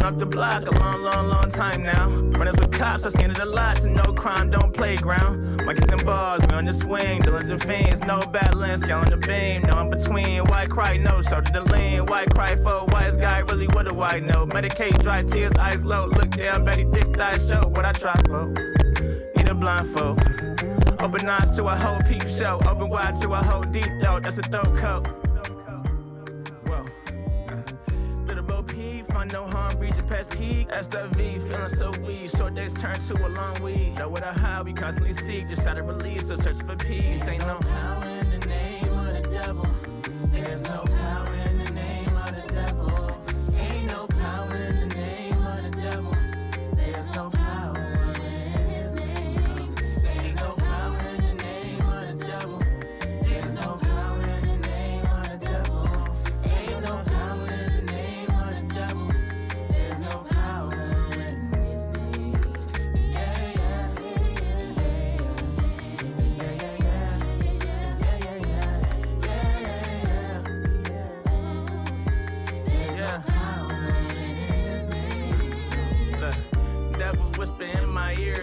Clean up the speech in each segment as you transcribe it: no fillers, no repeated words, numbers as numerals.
off the block a long, long, long time now. Runners with cops, I seen it a lot. To no crime, don't playground. Monkeys and bars, we on the swing. Villains and fiends, no battling. Scaling the beam, no in between. White cry, no shoulder to lean. White cry for wise guy, really what do I know? Medicate, dry tears, eyes low. Look down, Betty thick thighs show what I try for. Need a blindfold. Open eyes to a whole peep show. Open wide to a whole deep throat. That's a throat coat. No harm, reach it past peak. SW, feeling so weak. Short days turn to a long week. Know what I hide, we constantly seek. Just try to release, so search for peace. Ain't no power in the name of the devil. There's no power in the name of the devil. Ain't no power in the name of the devil. There's no power in his name. Ain't no power in the name of the devil. There's no power in the name of the devil. Ain't no power in the name of the devil.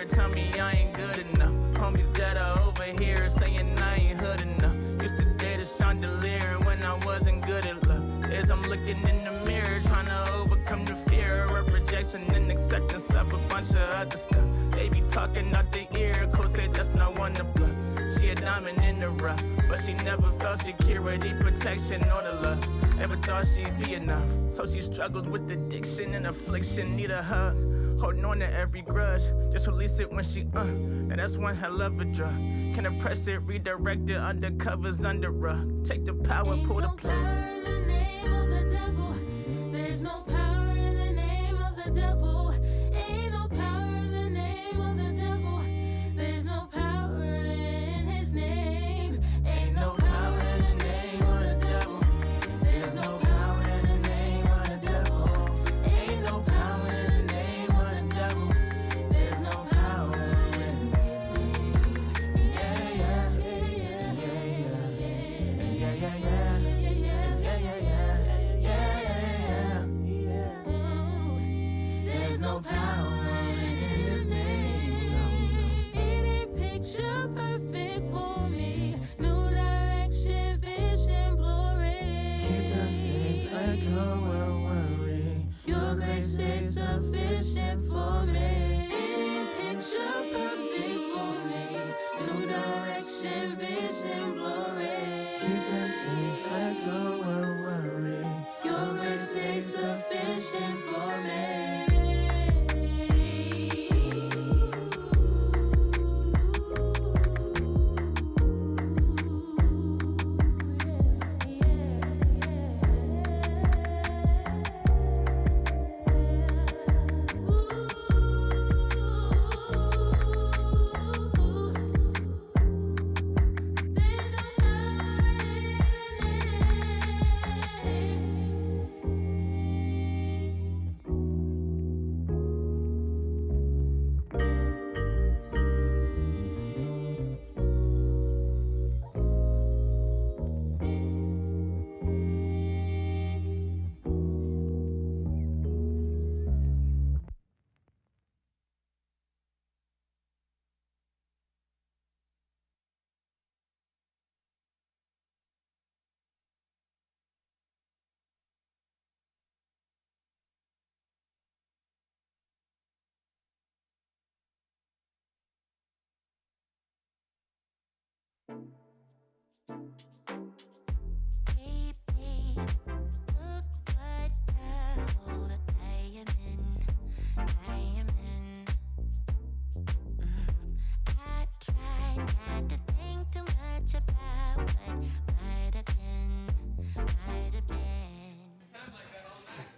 Tell me I ain't good enough. Homies that are over here saying I ain't hood enough. Used to date a chandelier when I wasn't good at love. As I'm looking in the mirror, trying to overcome the fear of rejection and acceptance of a bunch of other stuff. They be talking out the ear, cool said that's not one to bluff. She a diamond in the rough, but she never felt security, protection, or the love. Ever thought she'd be enough, so she struggles with addiction and affliction, need a hug. Holding on to every grudge, just release it when she, and that's one hell of a drug. Can oppress it, redirect it, undercovers, under rug. Take the power, pull the plug. There's no power in the name of the devil. Ain't no power in the name of the devil. There's no power in his name. Ain't no power in the name of the devil. There's no power in the name of the devil. Ain't no power in the name of the devil. There's no power in his name. Yeah, yeah, yeah, yeah, yeah, yeah, yeah. No power in his name. It ain't picture perfect for me. New direction, vision, glory. Keep the faith, let go of worry. Your grace is sufficient for me. It ain't picture perfect for me. New direction, vision, glory. Keep the faith, let go of worry. Your grace is sufficient for me.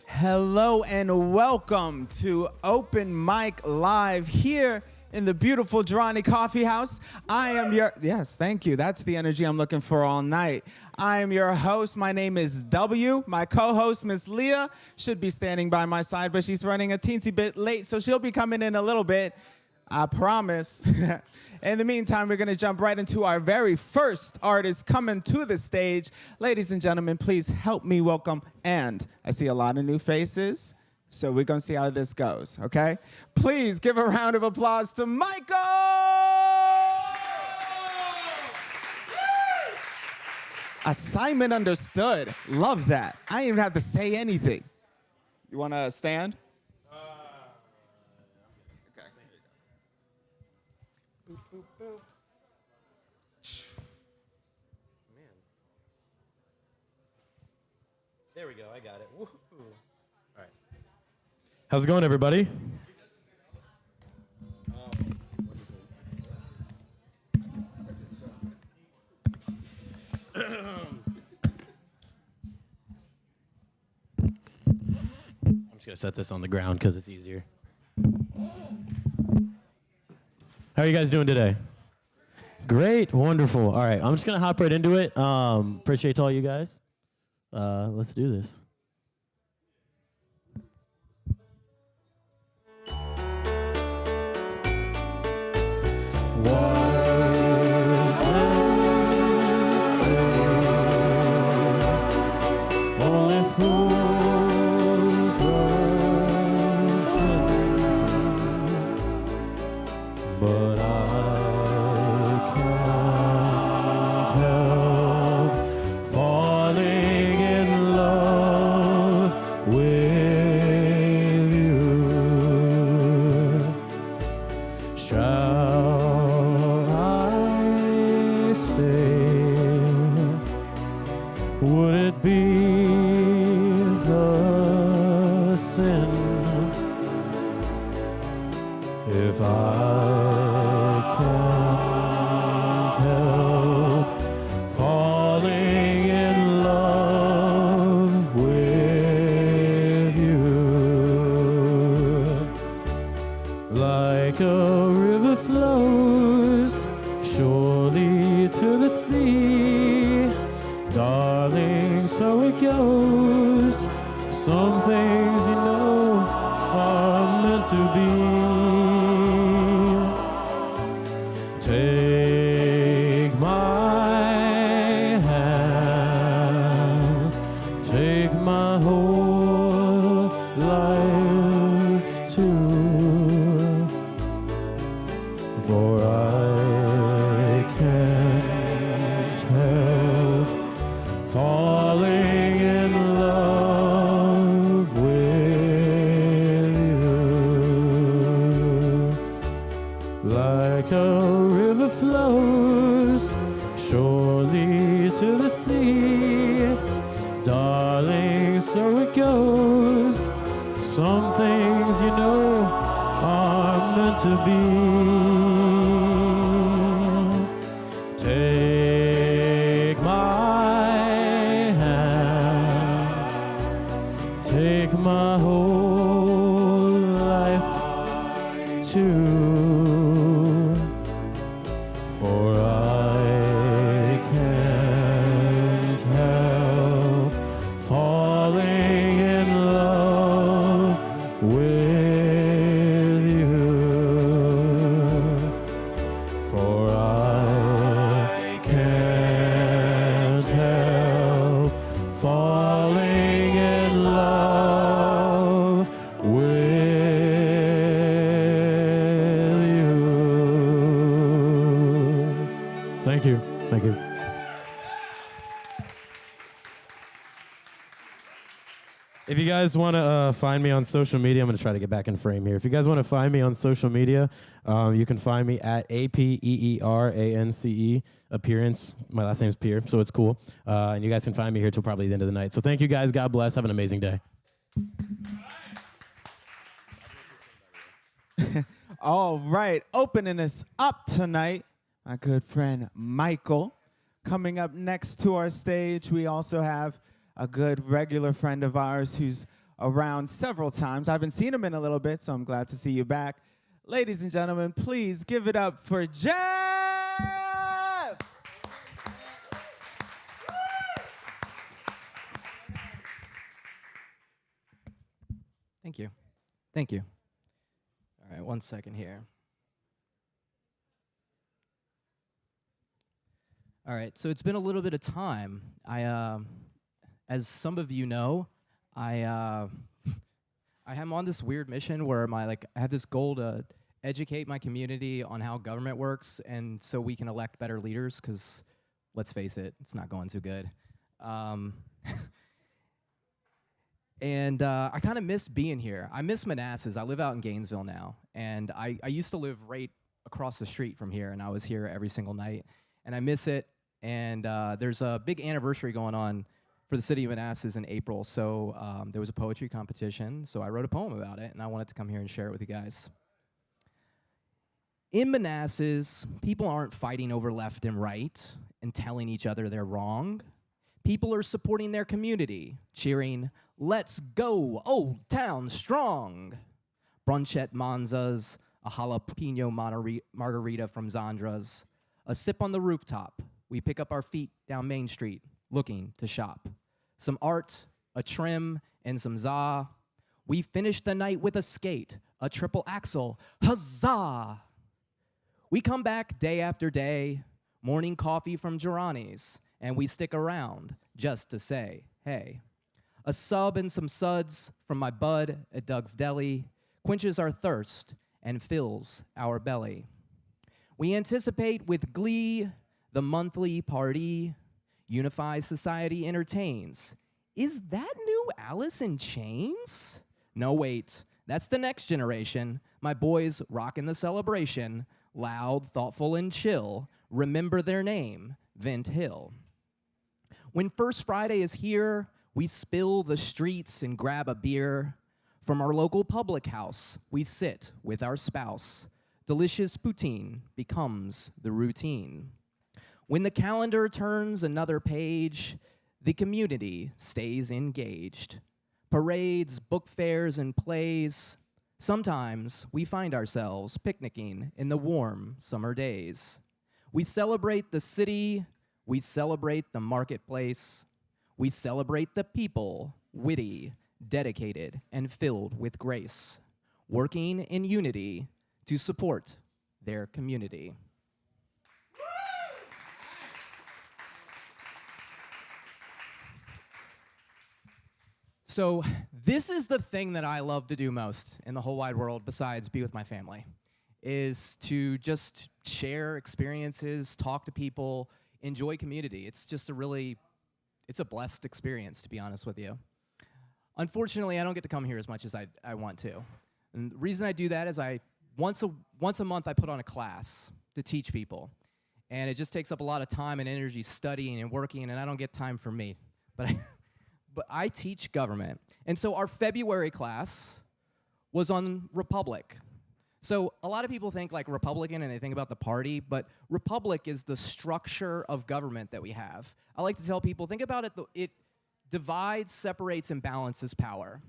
Hello and welcome to Open Mic Live here in the beautiful Jirani Coffee House. I am your, yes, thank you. That's the energy I'm looking for all night. I am your host. My name is W. My co-host, Miss Leah, should be standing by my side, but she's running a teensy bit late, so she'll be coming in a little bit. I promise. In the meantime, we're going to jump right into our very first artist coming to the stage. Ladies and gentlemen, please help me welcome, and I see a lot of new faces. So we're going to see how this goes, okay? Please give a round of applause to Michael! Assignment understood. Love that. I didn't even have to say anything. You want to stand? Okay. Boop, boop, boop. There we go. I got it. Woo-hoo. All right. How's it going, everybody? I'm just going to set this on the ground because it's easier. How are you guys doing today? Great. Wonderful. All right. I'm just going to hop right into it. Appreciate all you guys. Let's do this. But I can't help falling in love with you. Shall I stay? Would it be a sin if I can't help falling in love with you? Like a river flows surely to the sea, darling, so it goes. Some things, you know, are meant to be. Take my hand, take my whole life too, for I can't help falling in love with you. Like a river flows surely to the sea, darling, so it goes. Some things, you know, are meant to be. Take my hand, take my whole life too, for I can't help falling in love with you, for I can't help falling in love with you. Thank you. Thank you. If you guys want to find me on social media, I'm going to try to get back in frame here. If you guys want to find me on social media, you can find me at APEERANCE, Appearance. My last name is Pierre, so it's cool. And you guys can find me here till probably the end of the night. So thank you guys. God bless. Have an amazing day. All right, opening us up tonight, my good friend Michael. Coming up next to our stage, we also have a good regular friend of ours who's around several times. I haven't seen him in a little bit, so I'm glad to see you back. Ladies and gentlemen, please give it up for Jeff! Thank you. Thank you. All right, 1 second here. All right, so it's been a little bit of time. As some of you know, I I am on this weird mission where I have this goal to educate my community on how government works, and so we can elect better leaders. Because let's face it, it's not going too good. And I kind of miss being here. I miss Manassas. I live out in Gainesville now, and I used to live right across the street from here, and I was here every single night, and I miss it. And there's a big anniversary going on for the city of Manassas in April, so there was a poetry competition, so I wrote a poem about it, and I wanted to come here and share it with you guys. In Manassas, people aren't fighting over left and right and telling each other they're wrong. People are supporting their community, cheering, "Let's go, Old Town strong." Brunch at Monza's, a jalapeno margarita from Zandra's, a sip on the rooftop. We pick up our feet down Main Street, looking to shop. Some art, a trim, and some za. We finish the night with a skate, a triple axel, huzzah! We come back day after day, morning coffee from Jirani's, and we stick around just to say, hey. A sub and some suds from my bud at Doug's Deli quenches our thirst and fills our belly. We anticipate with glee the monthly party. Unified Society entertains. Is that new Alice in Chains? No, wait, that's the next generation. My boys rockin' the celebration. Loud, thoughtful, and chill. Remember their name, Vent Hill. When First Friday is here, we spill the streets and grab a beer. From our local public house, we sit with our spouse. Delicious poutine becomes the routine. When the calendar turns another page, the community stays engaged. Parades, book fairs, and plays. Sometimes we find ourselves picnicking in the warm summer days. We celebrate the city, we celebrate the marketplace. We celebrate the people, witty, dedicated, and filled with grace, working in unity to support their community. So this is the thing that I love to do most in the whole wide world besides be with my family, is to just share experiences, talk to people, enjoy community. It's just it's a blessed experience, to be honest with you. Unfortunately, I don't get to come here as much as I want to. And the reason I do that is once a month I put on a class to teach people. And it just takes up a lot of time and energy studying and working, and I don't get time for me. But I teach government. And so our February class was on Republic. So a lot of people think like Republican and they think about the party, but Republic is the structure of government that we have. I like to tell people, think about it, it divides, separates, and balances power.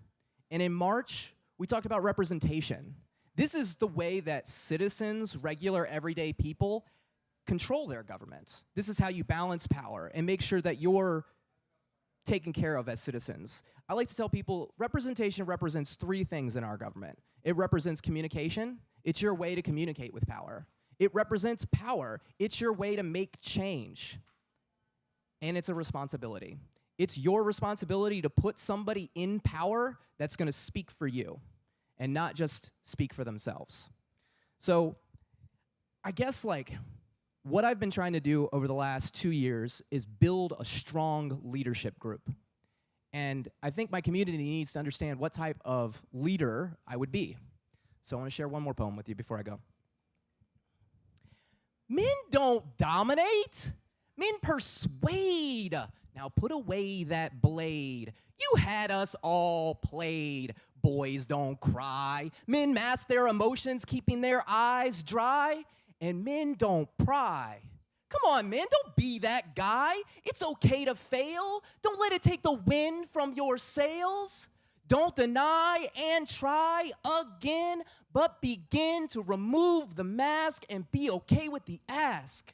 And in March, we talked about representation. This is the way that citizens, regular, everyday people, control their government. This is how you balance power and make sure that you're taken care of as citizens. I like to tell people representation represents three things in our government. It represents communication. It's your way to communicate with power. It represents power. It's your way to make change. And it's a responsibility. It's your responsibility to put somebody in power that's going to speak for you and not just speak for themselves. So I guess what I've been trying to do over the last 2 years is build a strong leadership group. And I think my community needs to understand what type of leader I would be. So I want to share one more poem with you before I go. Men don't dominate. Men persuade. Now put away that blade. You had us all played. Boys don't cry. Men mask their emotions, keeping their eyes dry. And men don't pry. Come on, men, don't be that guy. It's okay to fail. Don't let it take the wind from your sails. Don't deny and try again, but begin to remove the mask and be okay with the ask.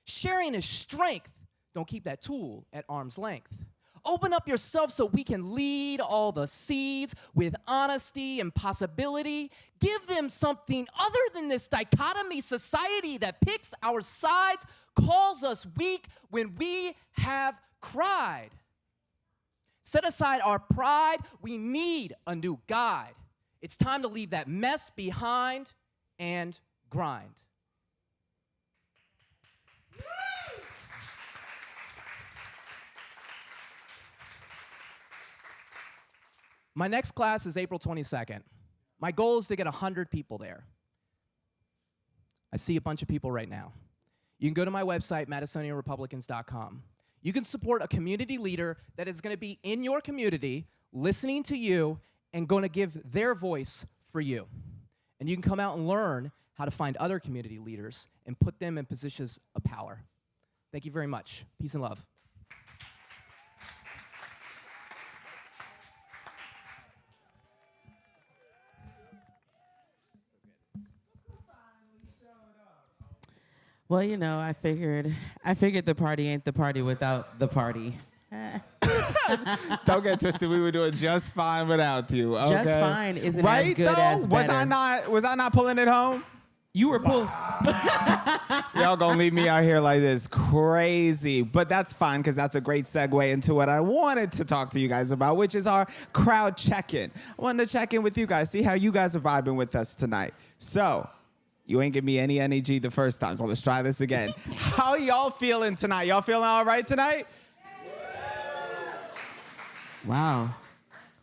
Sharing is strength. Don't keep that tool at arm's length. Open up yourself so we can lead all the seeds with honesty and possibility. Give them something other than this dichotomy society that picks our sides, calls us weak when we have cried. Set aside our pride. We need a new guide. It's time to leave that mess behind and grind. My next class is April 22nd. My goal is to get 100 people there. I see a bunch of people right now. You can go to my website, MadassonianRepublicans.com. You can support a community leader that is going to be in your community, listening to you, and going to give their voice for you. And you can come out and learn how to find other community leaders and put them in positions of power. Thank you very much. Peace and love. Well, you know, I figured the party ain't the party without the party. Don't get twisted. We were doing just fine without you. Okay? Just fine isn't right, as good though? as better. Was I not pulling it home? You were pulled. Y'all gonna leave me out here like this crazy, but that's fine because that's a great segue into what I wanted to talk to you guys about, which is our crowd check-in. I wanted to check in with you guys, see how you guys are vibing with us tonight. So, you ain't give me any energy the first time, so let's try this again. How y'all feeling tonight? Y'all feeling all right tonight? Wow.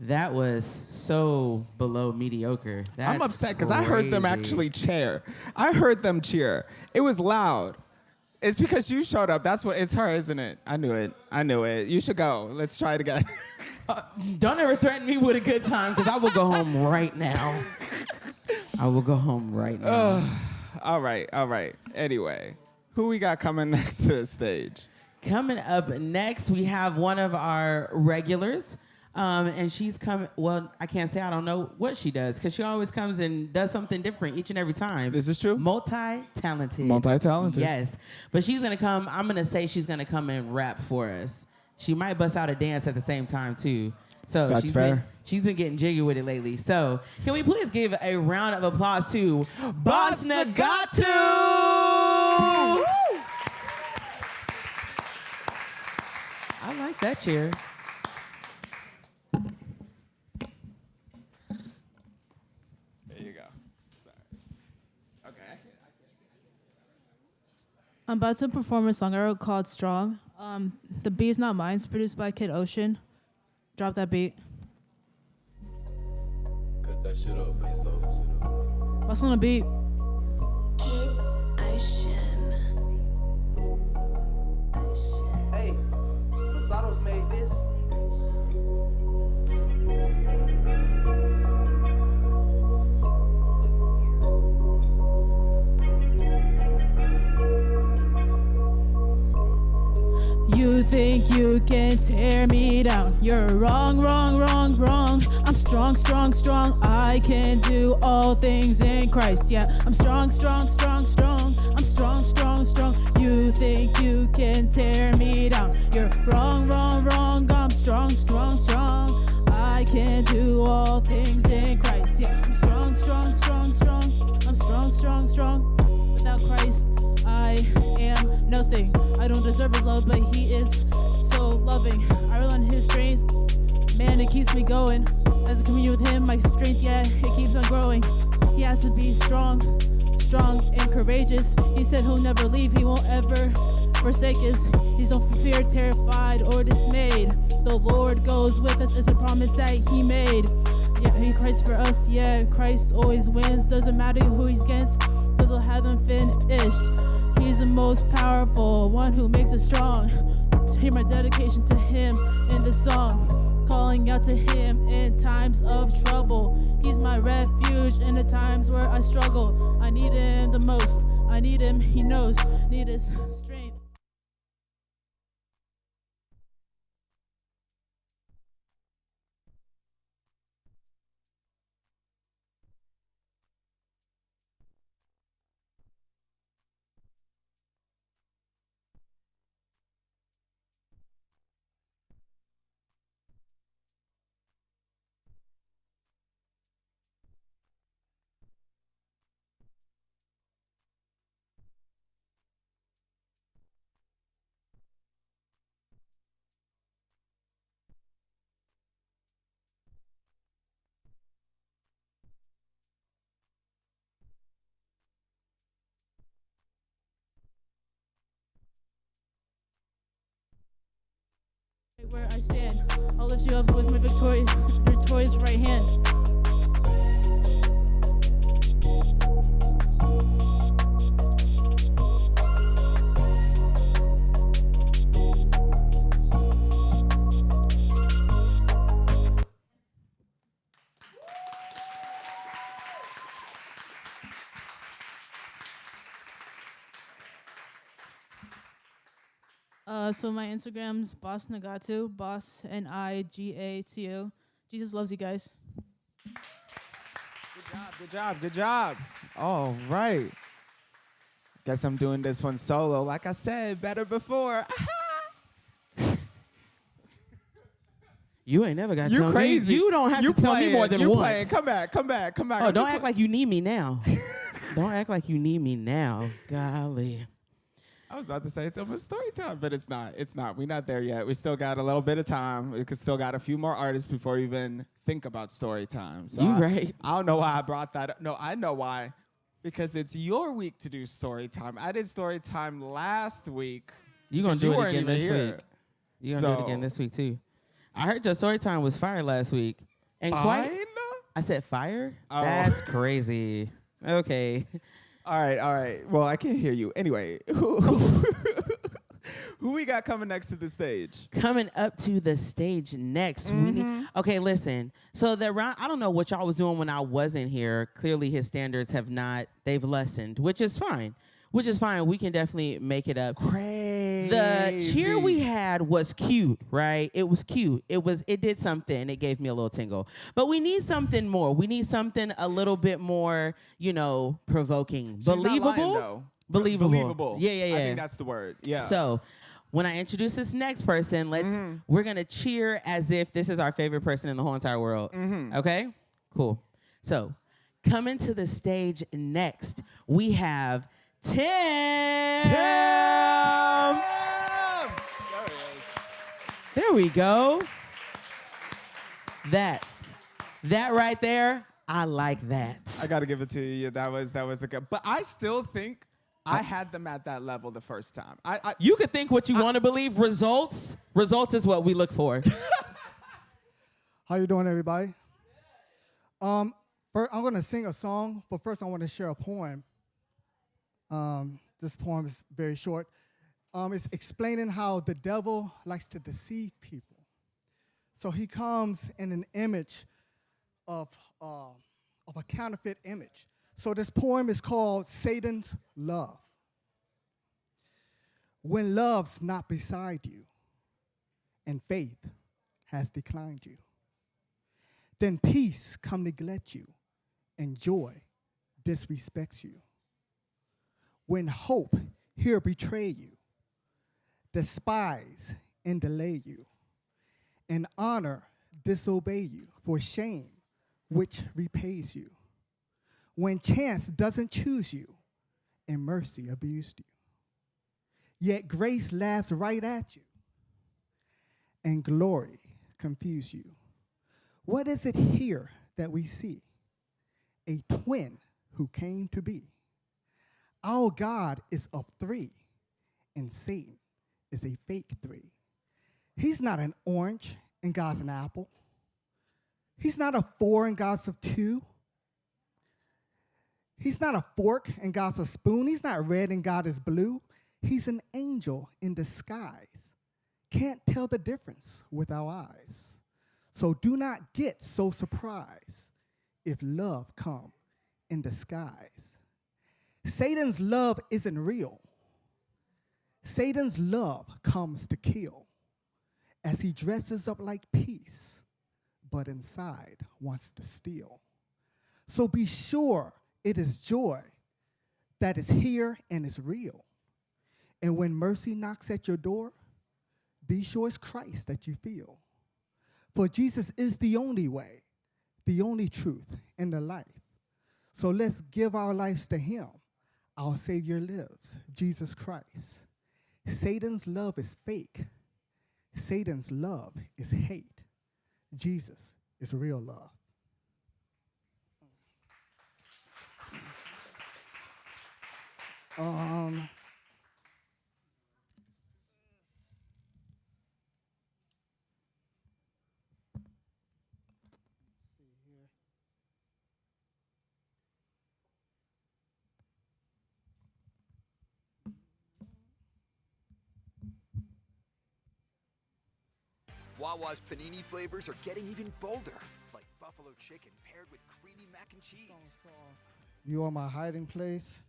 That was so below mediocre. I'm That's upset because I heard them crazy. actually cheer. I heard them cheer. It was loud. It's because you showed up. That's what, it's her, isn't it? I knew it. You should go. Let's try it again. Don't ever threaten me with a good time because I will go home right now. I will go home right now. All right. Anyway, who we got coming next to the stage? Coming up next, we have one of our regulars. And she's coming, well, I can't say I don't know what she does because she always comes and does something different each and every time. This is true? Multi-talented. Multi-talented. Yes. But she's going to come, I'm going to say she's going to come and rap for us. She might bust out a dance at the same time, too. So That's fair. She's been getting jiggy with it lately. So can we please give a round of applause to Boss Nagatu? I like that cheer. There you go. Sorry. Okay. I'm about to perform a song I wrote called Strong. The beat's not mine. It's produced by Kid Ocean. Drop that beat. Cut that shit up, bass up. What's on the beat? Hey, Masado's made this. You think you can tear me down? You're wrong, wrong, wrong, wrong. I'm strong, strong, strong. I can do all things in Christ. Yeah, I'm strong, strong, strong, strong. I'm strong, strong, strong. You think you can tear me down? You're wrong, wrong, wrong. I'm strong, strong, strong. I can do all things in Christ. Yeah, I'm strong, strong, strong, strong. I'm strong, strong, strong. Without Christ, I am nothing. I don't deserve his love, but he is so loving. I rely on his strength. Man, it keeps me going. As I commune with him, my strength, yeah, it keeps on growing. He has to be strong, strong and courageous. He said he'll never leave, he won't ever forsake us. He's no fear, terrified, or dismayed. The Lord goes with us, it's a promise that he made. Yeah, he Christ for us, yeah, Christ always wins. Doesn't matter who he's against, cause he'll have them finished. He's the most powerful, one who makes us strong. To hear my dedication to him in this song, calling out to him in times of trouble. He's my refuge in the times where I struggle. I need him the most. I need him, he knows. Need his strength. where I stand. I'll lift you up with my victorious right hand. So my Instagram's Boss Nagatu, Boss Nigatu. Jesus loves you guys. Good job, good job. All right. Guess I'm doing this one solo. Like I said, better before. You ain't never got to You tell crazy. me. You don't have to tell me more than you once. Playing. Come back. Oh, don't act like you need me now. Don't act like you need me now. Golly. I was about to say it's almost story time, but it's not. It's not. We're not there yet. We still got a little bit of time. We could still got a few more artists before we even think about story time. So right. I don't know why I brought that up. No, I know why. Because it's your week to do story time. I did story time last week. You're going to do it again this here. week. You're going to do it again this week, too. I heard your story time was fire last week. And Fine? I said fire? Oh. That's crazy. Okay. All right. Well, I can't hear you. Anyway, who we got coming next to the stage? Coming up to the stage next, we need. Okay, listen. So I don't know what y'all was doing when I wasn't here. Clearly, his standards they've lessened, which is fine. We can definitely make it up. Crazy. The cheer we had was cute, right? It was cute. It did something. It gave me a little tingle. But we need something more. We need something a little bit more, provoking. She's Believable. not lying, though. Believable. Yeah. I think that's the word. Yeah. So when I introduce this next person, we're gonna cheer as if this is our favorite person in the whole entire world. Okay? Cool. So coming to the stage next, we have Tim. There he is. There we go. That right there, I like that. I got to give it to you. That was a good. But I still think I had them at that level the first time. You could think what you want to believe. Results is what we look for. How you doing, everybody? First, I'm going to sing a song, but first I want to share a poem. This poem is very short. It's explaining how the devil likes to deceive people. So he comes in an image of a counterfeit image. So this poem is called Satan's Love. When love's not beside you and faith has declined you, then peace come neglect you and joy disrespects you. When hope here betray you, despise and delay you, and honor disobey you for shame which repays you. When chance doesn't choose you and mercy abused you, yet grace laughs right at you and glory confuse you. What is it here that we see? A twin who came to be. Our God is of three, and Satan is a fake three. He's not an orange, and God's an apple. He's not a 4, and God's of 2. He's not a fork, and God's a spoon. He's not red, and God is blue. He's an angel in disguise. Can't tell the difference with our eyes. So do not get so surprised if love come in disguise. Satan's love isn't real. Satan's love comes to kill as he dresses up like peace, but inside wants to steal. So be sure it is joy that is here and is real. And when mercy knocks at your door, be sure it's Christ that you feel. For Jesus is the only way, the only truth, and the life. So let's give our lives to him. Our Savior lives, Jesus Christ. Satan's love is fake. Satan's love is hate. Jesus is real love. Wawa's panini flavors are getting even bolder, like buffalo chicken paired with creamy mac and cheese. You are my hiding place.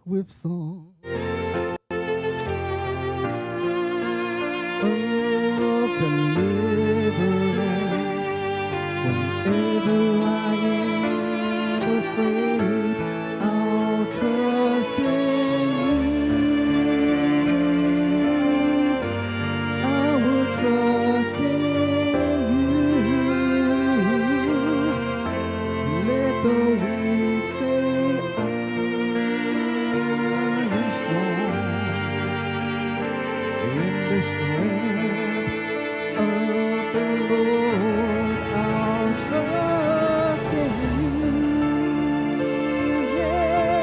With song of deliverance, whenever I am afraid, I'll trust in you. I will trust in you. Let the weak say the strength of the Lord, I'll trust in you. Yes.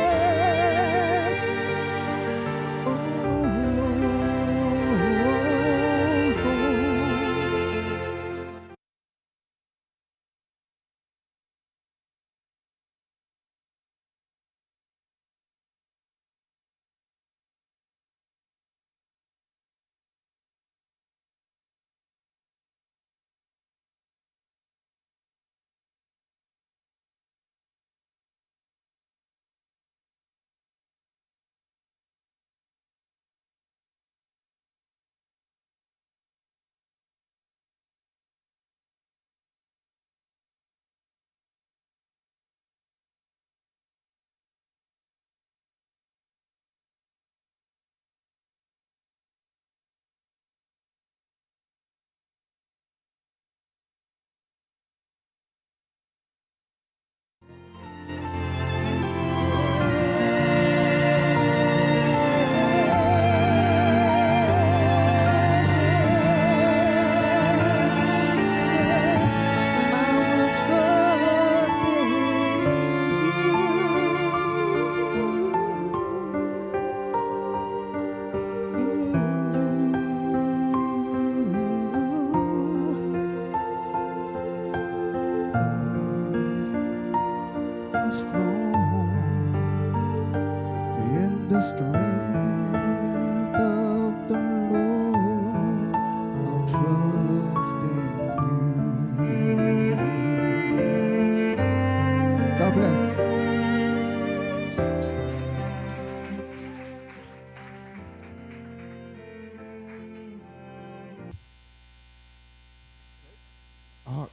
Oh.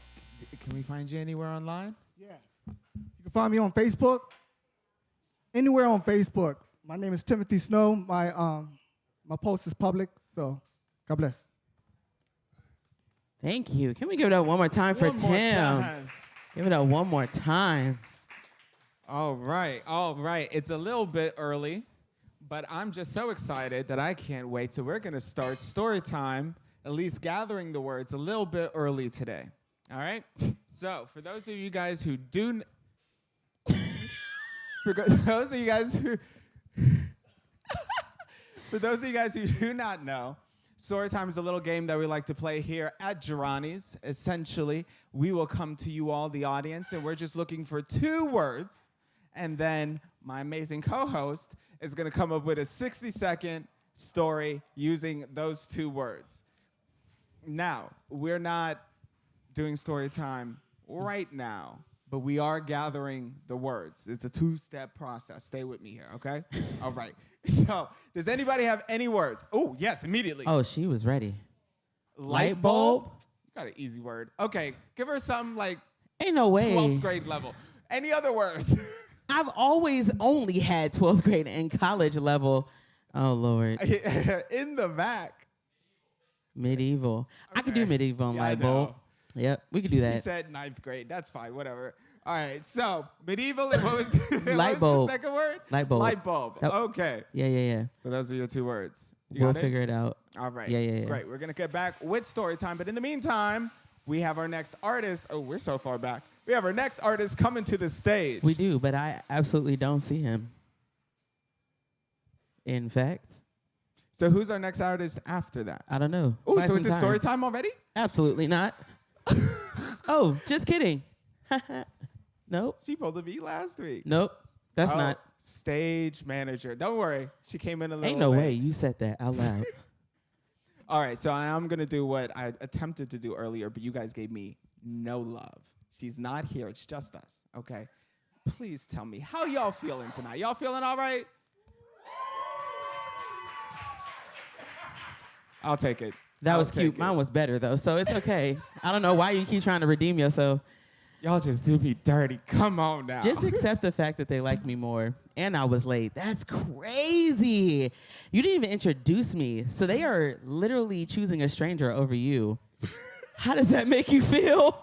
Can we find you anywhere online? Yeah. You can find me on Facebook. Anywhere on Facebook. My name is Timothy Snow. My post is public, so God bless. Thank you. Can we give it up one more time for One more Tim? time. Give it up one more time. All right, all right. It's a little bit early, but I'm just so excited that I can't wait. So we're gonna start story time, at least gathering the words a little bit early today. All right? So for those of you guys who do, for those of you guys who, For those of you guys who do not know, Storytime is a little game that we like to play here at Jirani's. Essentially, we will come to you all, the audience, and we're just looking for 2 words. And then my amazing co-host is going to come up with a 60-second story using those 2 words. Now, we're not doing story time right now, but we are gathering the words. It's a 2-step process. Stay with me here, okay? All right. So, does anybody have any words? Oh, yes, immediately. Oh, she was ready. Light bulb? You got an easy word. Okay, give her some like Ain't no way. 12th grade level. Any other words? I've always only had 12th grade and college level. Oh, Lord. In the back. Medieval. I could do Okay. medieval and Yeah, I light bulb. know. Yep, we could do He that. said 9th grade. That's fine, whatever. All right, so medieval and what was the, Light what was bulb. the second word? Light bulb. Light bulb. Yep. Okay. Yeah. So those are your 2 words. You We'll got it? figure it out. All right. Yeah. Great. We're going to get back with story time. But in the meantime, we have our next artist. Oh, we're so far back. We have our next artist coming to the stage. We do, but I absolutely don't see him. In fact, So who's our next artist after that? I don't know. Oh, Buy so some is it time. story time already? Absolutely not. Oh, just kidding. Nope. She pulled a beat last week. Nope. That's Oh, not. Stage manager. Don't worry. She came in a little Ain't no late. way you said that out loud. All right, so I'm going to do what I attempted to do earlier, but you guys gave me no love. She's not here. It's just us, okay? Please tell me, how y'all feeling tonight? Y'all feeling all right? I'll take it. That I'll was cute. take it. Mine was better, though, so it's okay. I don't know why you keep trying to redeem yourself. Y'all just do me dirty. Come on now. Just accept the fact that they like me more. And I was late. That's crazy. You didn't even introduce me. So they are literally choosing a stranger over you. How does that make you feel?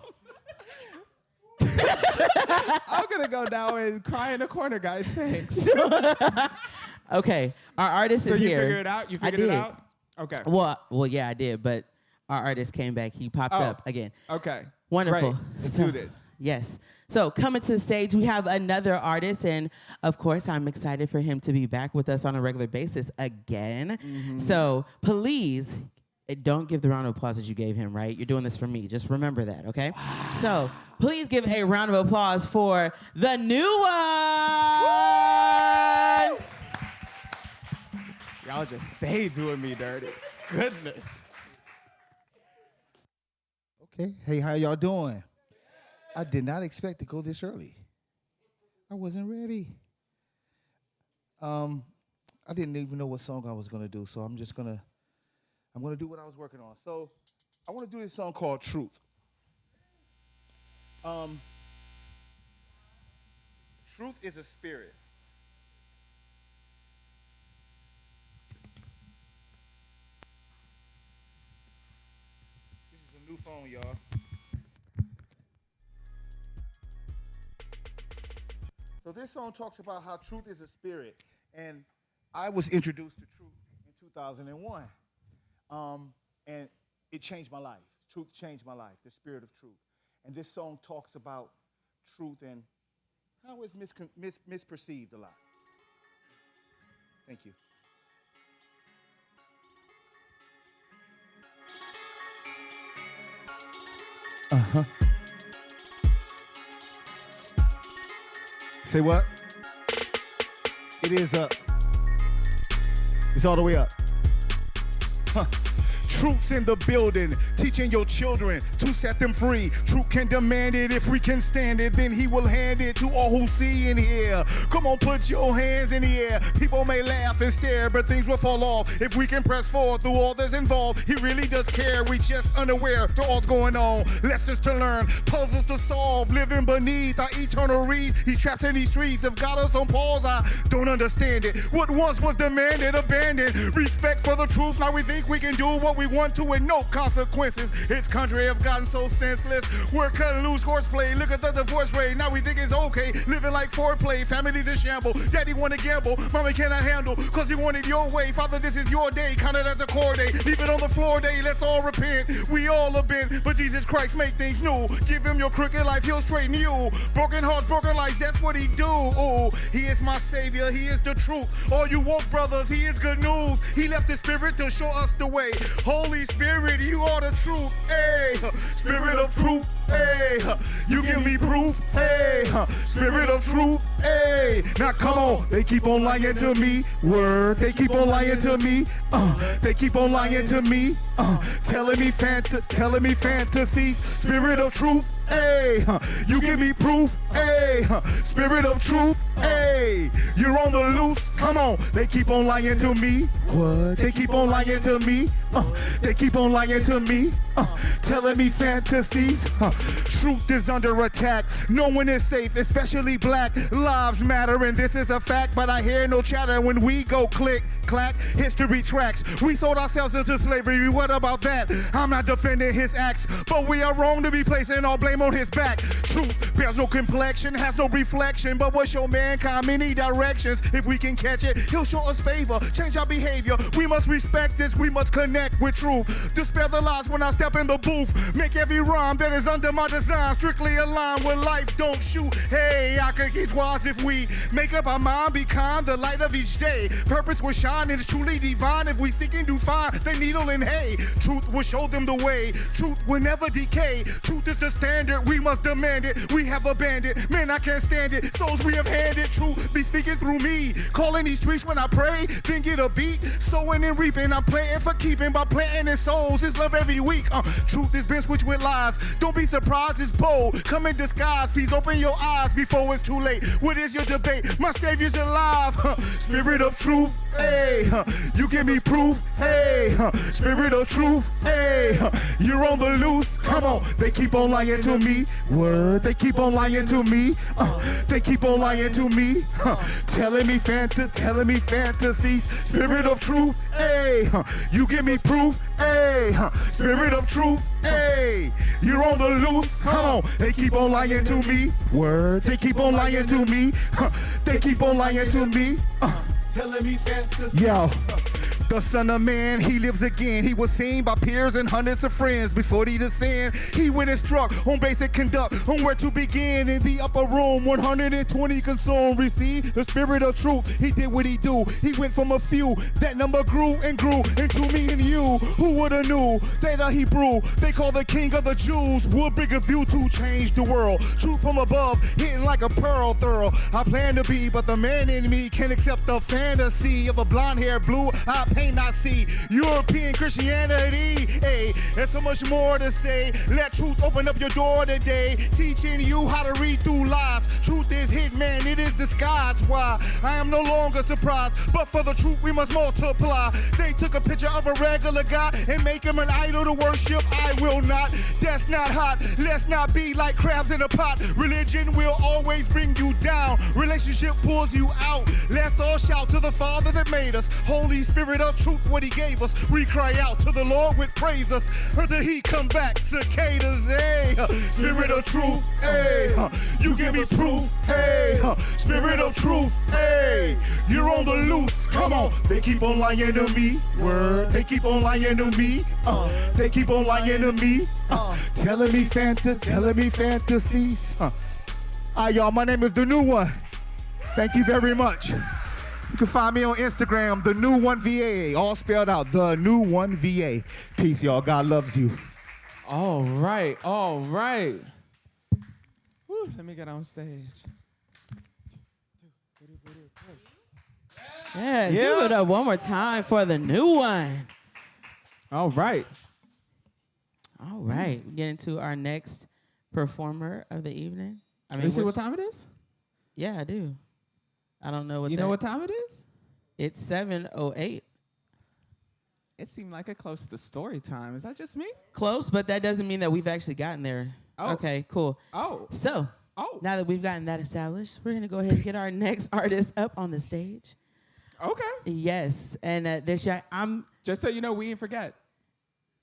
I'm going to go now and cry in the corner, guys. Thanks. Okay. Our artist So is you here. figured it out? You I figured it did. out? Okay. Well, yeah, I did. But our artist came back. He popped Oh. up again. Okay. Wonderful. Great. Let's So- do this. Yes. So coming to the stage, we have another artist, and of course, I'm excited for him to be back with us on a regular basis again. So please, don't give the round of applause that you gave him, right? You're doing this for me. Just remember that, okay? So please give a round of applause for the new one. Y'all just stay doing me dirty. Goodness. Okay. Hey, how y'all doing? I did not expect to go this early. I wasn't ready. I didn't even know what song I was gonna do, so I'm gonna do what I was working on. So I want to do this song called Truth. Truth is a spirit. This is a new phone, y'all. So this song talks about how truth is a spirit, and I was introduced to truth in 2001, and it changed my life. Truth changed my life, the spirit of truth. And this song talks about truth and how it's misperceived a lot. Thank you. Uh-huh. Say what? It is up. It's all the way up. Huh. Truth's in the building, teaching your children to set them free. Truth can demand it. If we can stand it, then he will hand it to all who see and hear. Come on, put your hands in the air. People may laugh and stare, but things will fall off if we can press forward through all that's involved. He really does care. We just unaware to all's going on. Lessons to learn, puzzles to solve. Living beneath our eternal reach. He trapped in these streets have got us on pause. I don't understand it. What once was demanded, abandoned. Respect for the truth. Now we think we can do what we we want to with no consequences. Its country have gotten so senseless. We're cutting loose horseplay. Look at the divorce rate. Now we think it's okay. Living like foreplay. Families in shamble. Daddy wanna gamble. Mommy cannot handle. Cause he wanted your way. Father, this is your day. Count it as a core day. Leave it on the floor day. Let's all repent. We all have been. But Jesus Christ make things new. Give him your crooked life. He'll straighten you. Broken hearts, broken lives. That's what he do. Oh, he is my savior. He is the truth. All you woke brothers, he is good news. He left his spirit to show us the way. Holy Spirit, you are the truth. Hey, Spirit of truth. Hey, you give me proof. Hey, Spirit of truth. Hey, now come on. They keep on lying to me. Word. They keep on lying to me. They keep on lying to me. Telling me fantasies. Spirit of truth. Hey, you give me proof. Hey, Spirit of truth. Hey, you're on the loose. Come on. They keep on lying to me. What? They keep on lying to me. They keep on lying to me. Telling me fantasies. Truth is under attack. No one is safe, especially black. Lives matter, and this is a fact. But I hear no chatter when we go click, clack. History tracks. We sold ourselves into slavery. What about that? I'm not defending his acts, but we are wrong to be placing all blame on his back. Truth bears no complexion, has no reflection, but will show mankind many directions. If we can catch it, he'll show us favor, change our behavior. We must respect this, we must connect with truth. Dispel the lies when I step in the booth. Make every rhyme that is under my design strictly aligned with life. Don't shoot. Hey, I could get wise if we make up our mind, be kind, the light of each day. Purpose will shine and it's truly divine. If we seek and do find the needle in hay, truth will show them the way. Truth will never decay. Truth is the standard, we must demand it. We have abandoned, man, I can't stand it. Souls we have handed, truth be speaking through me. Calling these streets when I pray, then get a beat. Sowing and reaping, I'm planting for keeping. By planting in souls, it's love every week. Truth has been switched with lies. Don't be surprised, it's bold. Come in disguise, please open your eyes before it's too late. What is your debate? My Savior's alive. Spirit of truth. Hey, you give me proof. Hey, Spirit of truth. Hey, you're on the loose. Come on, they keep on lying to me. Word, they keep on lying to me. They keep on lying to me. Telling me fantasies. Spirit of truth. Hey, you give me proof. Hey, Spirit of truth. Hey, you're on the loose. Come on, they keep on lying to me. Word, they keep on lying to me. They keep on lying to me. Telling me fantasy. Yo, the Son of Man, he lives again. He was seen by peers and hundreds of friends. Before he descend, he went and struck on basic conduct, on where to begin. In the upper room, 120 consumed. Receive the Spirit of truth. He did what he do. He went from a few. That number grew and grew into me and you. Who would have knew that a Hebrew they call the King of the Jews would bring a view to change the world. Truth from above, hitting like a pearl thorough. I plan to be, but the man in me can't accept the fantasy of a blonde-haired, blue-eyed pain I see. European Christianity, hey, there's so much more to say. Let truth open up your door today, teaching you how to read through lies. Truth is hidden, man, it is disguised. Why? I am no longer surprised, but for the truth we must multiply. They took a picture of a regular guy and make him an idol to worship. I will not. That's not hot. Let's not be like crabs in a pot. Religion will always bring you down. Relationship pulls you out. Let's all shout to the Father that made us. Holy Spirit of truth, what he gave us. We cry out to the Lord with praises until he come back, cicadas. Hey, Spirit of truth. Hey, you give me proof. Hey, Spirit of truth. Hey, you're on the loose. Come on, they keep on lying to me. Word, they keep on lying to me. They keep on lying to me. Telling me fantasies. Y'all, my name is The New One. Thank you very much. You can find me on Instagram, The New One VA, all spelled out, The New One VA. Peace, y'all. God loves you. All right, all right. Woo, let me get on stage. Yeah, give it up one more time for The New One. All right. All right, we get into our next performer of the evening. I mean, you see what time it is? Yeah, I do. I don't know what. You know what time it is? It's 7:08. It seemed like it close to story time. Is that just me? Close, but that doesn't mean that we've actually gotten there. Oh. Okay, cool. Oh. So, now that we've gotten that established, we're gonna go ahead and get our next artist up on the stage. Okay. Yes, and this young, I'm just so you know, we didn't forget.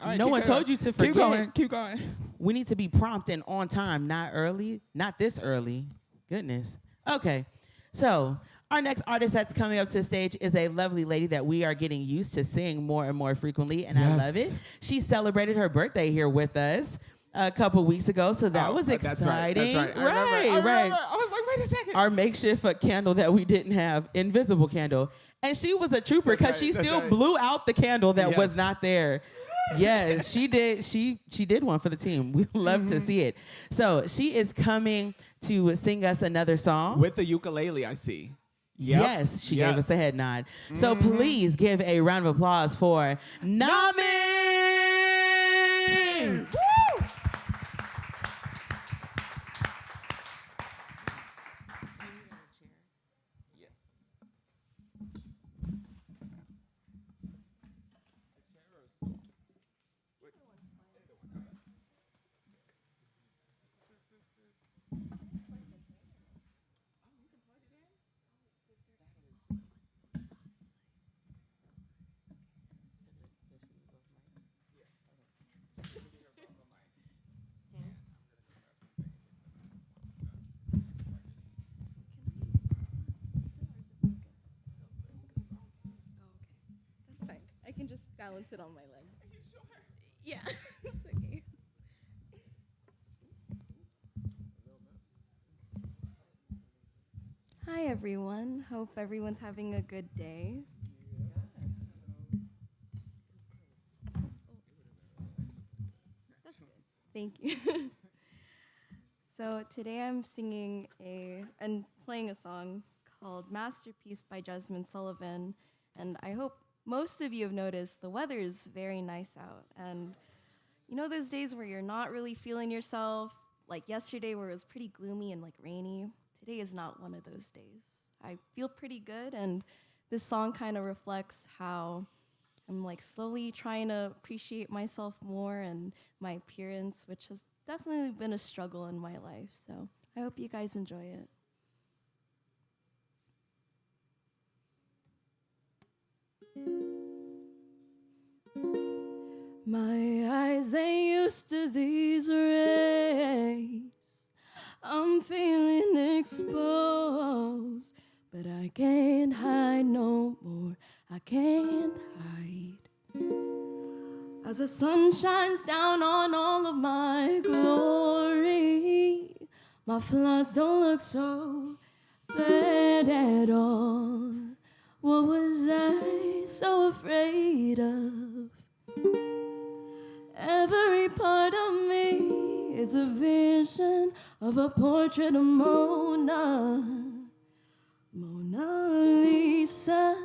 All right, No keep one going. told you to forget. Keep going. Keep going. We need to be prompt and on time, not early, not this early. Goodness. Okay, so our next artist that's coming up to the stage is a lovely lady that we are getting used to seeing more and more frequently, and I love it. She celebrated her birthday here with us a couple weeks ago, so that was exciting. That's right. I remember. I was like, wait a second. Our makeshift candle that we didn't have, invisible candle, and she was a trooper because she still blew out the candle that was not there. Yes, she did. She did one for the team. We love to see it. So she is coming to sing us another song with the ukulele. I see. Yep. Yes, she gave us a head nod. So please give a round of applause for Nami. Woo! I can just balance it on my leg. Are you sure? Yeah, it's okay. Hi everyone. Hope everyone's having a good day. That's good. Thank you. So today I'm singing and playing a song called Masterpiece by Jasmine Sullivan, and I hope most of you have noticed the weather is very nice out. And you know those days where you're not really feeling yourself, like yesterday where it was pretty gloomy and like rainy? Today is not one of those days. I feel pretty good, and this song kind of reflects how I'm like slowly trying to appreciate myself more and my appearance, which has definitely been a struggle in my life. So I hope you guys enjoy it. My eyes ain't used to these rays. I'm feeling exposed, but I can't hide no more. I can't hide. As the sun shines down on all of my glory, my flaws don't look so bad at all. What was I so afraid of? Every part of me is a vision of a portrait of Mona Lisa.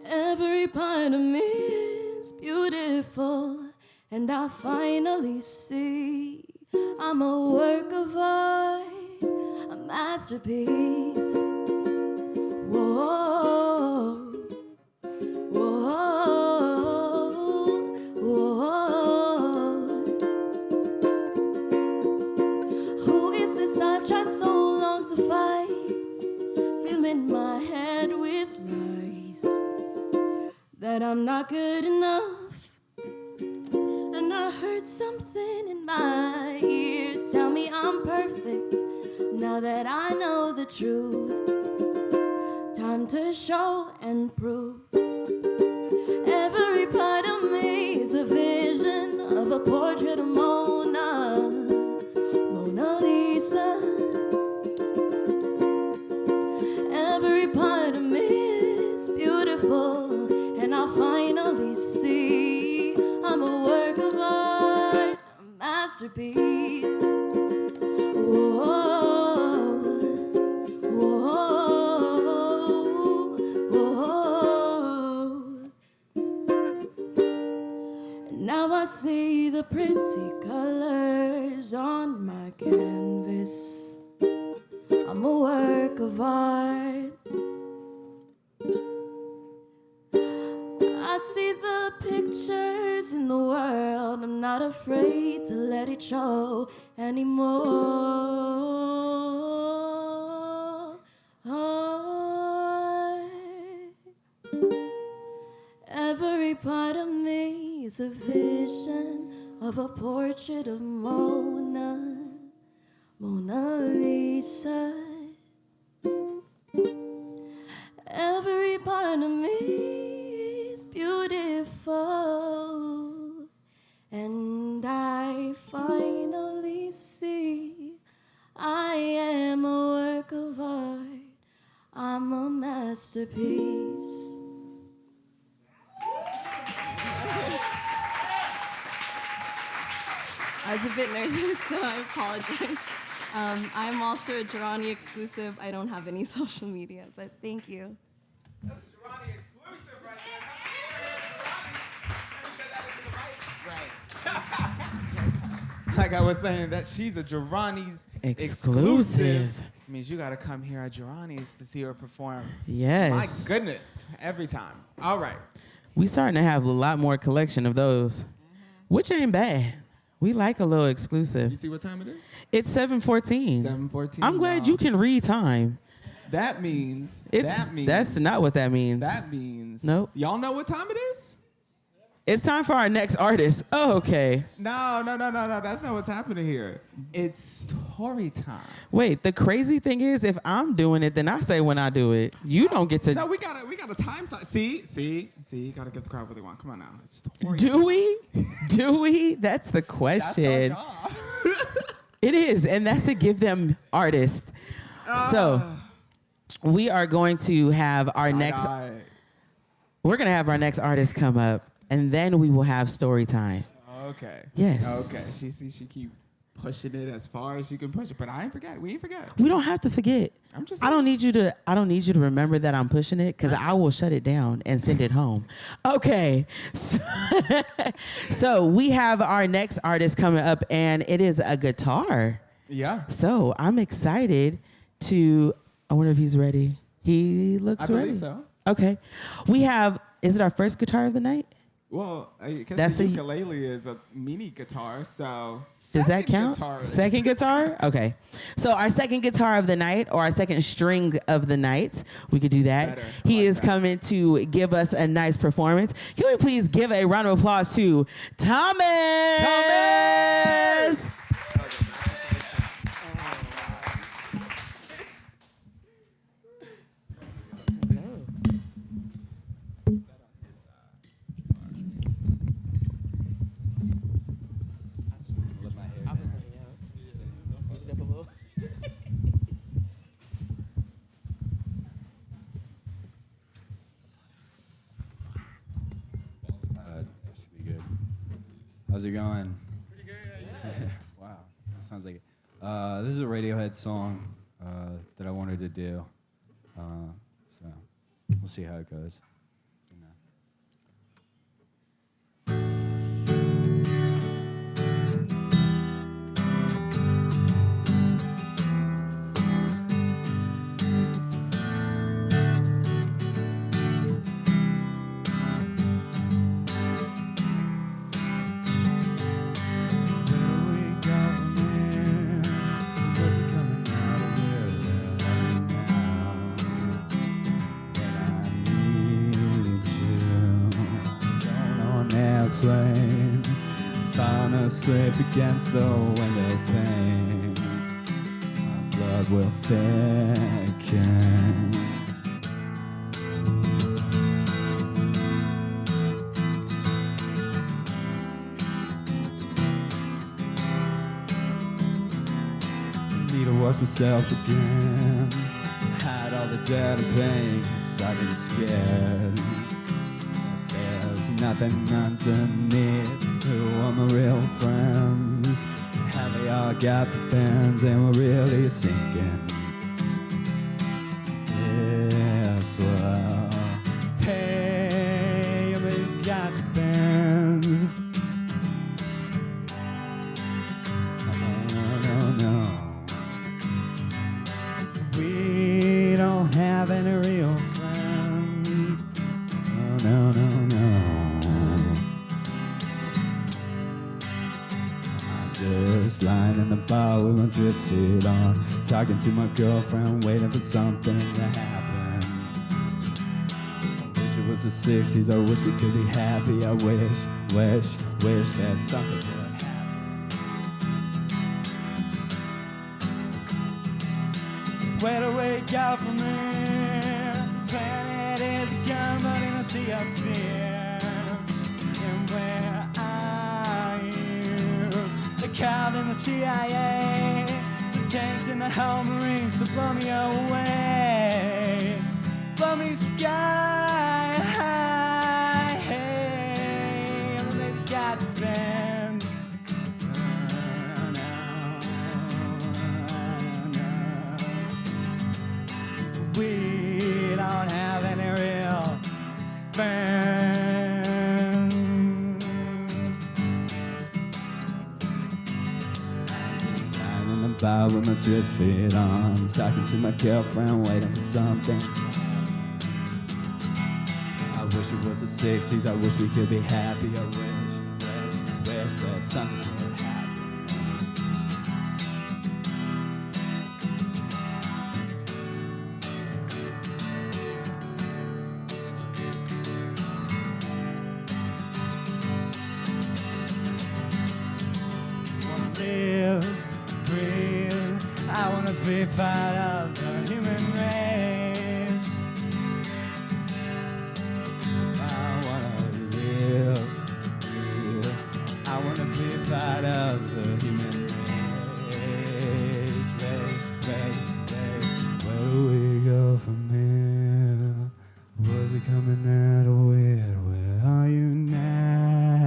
Every part of me is beautiful, and I finally see I'm a work of art, a masterpiece. Whoa. Who is this I've tried so long to fight? Filling my head with lies that I'm not good enough. And I heard something in my ear tell me I'm perfect. Now that I know the truth, time to show and prove. Every part of me is a vision of a portrait of Mona Lisa. Every part of me is beautiful, and I finally see I'm a work of art, a masterpiece. Whoa. Now I see the pretty colors on my canvas. I'm a work of art. I see the pictures in the world. I'm not afraid to let it show anymore. Every part of me is a vision of a portrait of Mona Lisa. Every part of me is beautiful, and I finally see I am a work of art. I'm a masterpiece. I was a bit nervous, so I apologize. I'm also a Jirani exclusive. I don't have any social media, but thank you. That's Jirani exclusive right there. Like I was saying, that she's a Jirani's exclusive. Means you gotta come here at Jirani's to see her perform. Yes. My goodness, every time. All right. We starting to have a lot more collection of those, which ain't bad. We like a little exclusive. You see what time it is? It's 7:14. 7:14. I'm glad you can read time. That means. That's not what that means. That means. Nope. Y'all know what time it is? It's time for our next artist. Oh, okay. No. That's not what's happening here. It's story time. Wait, the crazy thing is, if I'm doing it, then I say when I do it. You don't get to. No, we got a time slot. See, you gotta give the crowd what they want. Come on now. It's story Do time. we? Do we? That's the question. That's our job. It is, and that's to give them artists. So we are going to have our next. We're gonna have our next artist come up, and then we will have story time. Okay. Yes. Okay. She keep pushing it as far as she can push it, but I ain't forget. We ain't forget. We don't have to forget. I'm just. I don't need you to remember that I'm pushing it, because I will shut it down and send it home. Okay. So we have our next artist coming up, and it is a guitar. Yeah. So I'm excited to. I wonder if he's ready. He looks ready. I believe so. Okay. We have. Is it our first guitar of the night? Well, I guess That's the a- ukulele is a mini guitar, so Does that count? guitarist. Second guitar? Okay. So our second guitar of the night, or our second string of the night, we could do that. Better. He is coming to give us a nice performance. Can we please give a round of applause to Thomas? Thomas! How's it going? Pretty good. Yeah. Wow, sounds like it. This is a Radiohead song that I wanted to do. So we'll see how it goes. Plane, found asleep against the window pane. My blood will thicken. Need to watch myself again. Hide all the dirt and pain, 'cause I've been scared. There's nothing underneath. Who are my real friends? Have they all got the bends and we're really sinking? Yes, well, hey, everybody's got the bends. No. We don't have any real friends. No. I'm just lying in the bar with my drip feet on, talking to my girlfriend, waiting for something to happen. Wish it was the 60s. I wish we could be happy. I wish that something would happen. Where to wake up from this planet is a gun, but in a sea of fear. And where are you? The cop in the CIA, the tanks in the hell Marines to blow me away. Blow me sky high, hey, and the baby's got the bend. We don't have any real friends. Lying in the bar with my drip fit on, talking to my girlfriend, waiting for something. I wish it was the 60s. I wish we could be happy. I wish that something would happen. Live, breathe. I wanna be part of the human race. I wanna live, breathe. I wanna be part of the human race. Where do we go from here? Was it coming out of weird? Where are you now?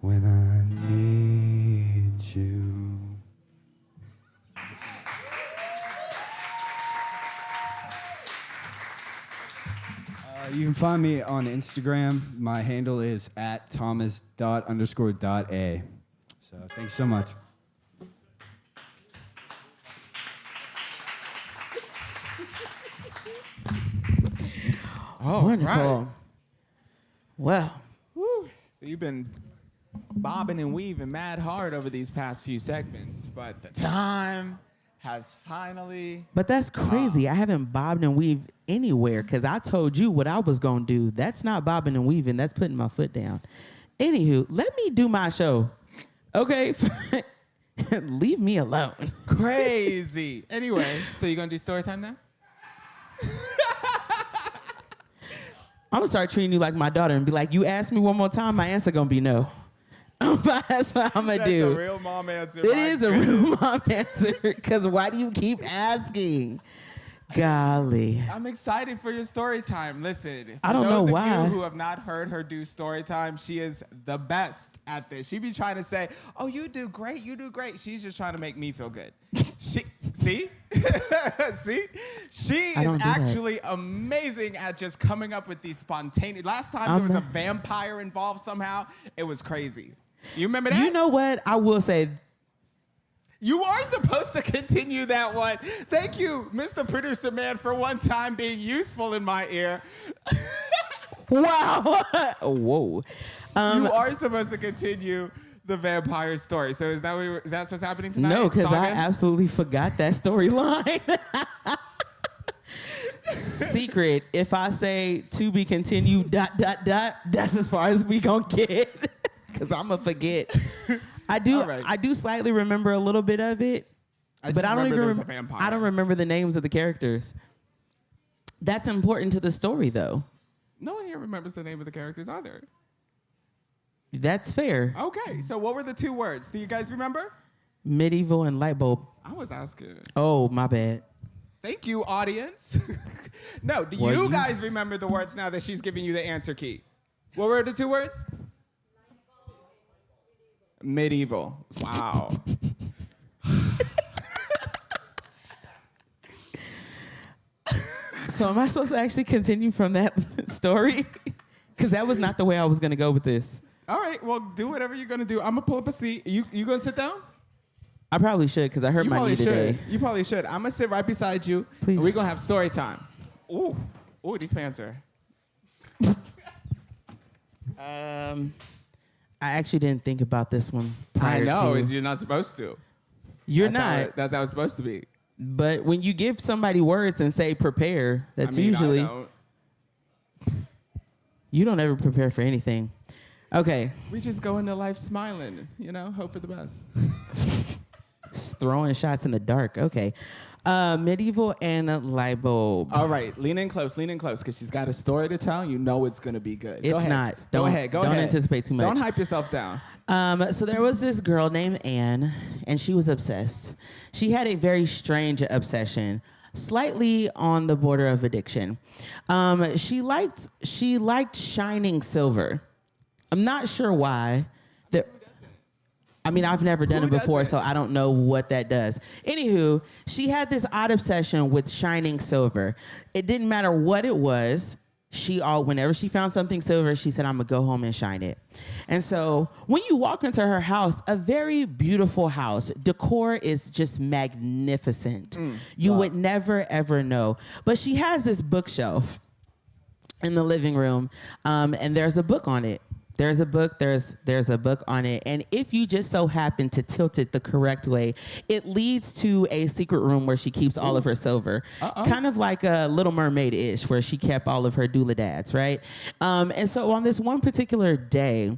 When I need you. You can find me on Instagram. My handle is @thomas._.a. So thanks so much. Oh, wonderful. Well, Woo. So you've been bobbing and weaving mad hard over these past few segments, but the time has finally. but that's crazy. I haven't bobbed and weaved anywhere because I told you what I was going to do. That's not bobbing and weaving. That's putting my foot down. Anywho, let me do my show. Okay? Leave me alone. Crazy. Anyway, so you gonna do story time now? I'm going to start treating you like my daughter and be like, you ask me one more time, my answer going to be no. That's what I'm going to do. That's a real mom answer. It is a real mom answer because why do you keep asking? Golly. I'm excited for your story time. Listen, I don't know why. For those of you who have not heard her do story time, she is the best at this. She be trying to say, "Oh, you do great, you do great." She's just trying to make me feel good. See, see, she is actually amazing at just coming up with these spontaneous. Last time there was a vampire involved somehow. It was crazy. You remember that? You know what? I will say. You are supposed to continue that one. Thank you, Mr. Producer Man, for one time being useful in my ear. Wow. Whoa. You are supposed to continue the vampire story. So is that what's happening tonight? No, because I absolutely forgot that storyline. Secret, if I say to be continued ... that's as far as we gonna get. Because I'm gonna forget. I do slightly remember a little bit of it, but I don't even remember. I don't remember the names of the characters. That's important to the story, though. No one here remembers the name of the characters either. That's fair. Okay, so what were the two words? Do you guys remember? Medieval and light bulb. I was asking. Oh, my bad. Thank you, audience. No, do you guys remember the words now that she's giving you the answer key? What were the two words? Medieval. Wow. So am I supposed to actually continue from that story? Because that was not the way I was going to go with this. All right, well, do whatever you're going to do. I'm going to pull up a seat. You going to sit down? I probably should because I hurt my knee today. You probably should. I'm going to sit right beside you. Please. And we're going to have story time. Ooh, these pants are. I actually didn't think about this one prior to. I know, you're not supposed to. That's how it's supposed to be. But when you give somebody words and say prepare, that's usually. You don't ever prepare for anything. Okay. We just go into life smiling, hope for the best. Throwing shots in the dark. Okay. Medieval and light bulb. All right, lean in close, because she's got a story to tell. You know it's going to be good. It's not. Go ahead. Don't anticipate too much. Don't hype yourself down. So there was this girl named Anne, and she was obsessed. She had a very strange obsession, slightly on the border of addiction. She liked shining silver. I'm not sure why. I've never done it before, so I don't know what that does. Anywho, she had this odd obsession with shining silver. It didn't matter what it was. Whenever she found something silver, she said, I'm gonna go home and shine it. And so when you walk into her house, a very beautiful house, decor is just magnificent. You would never, ever know. But she has this bookshelf in the living room, and there's a book on it. There's a book on it. And if you just so happen to tilt it the correct way, it leads to a secret room where she keeps all of her silver. Kind of like a Little Mermaid-ish, where she kept all of her doodads, right? And so on this one particular day,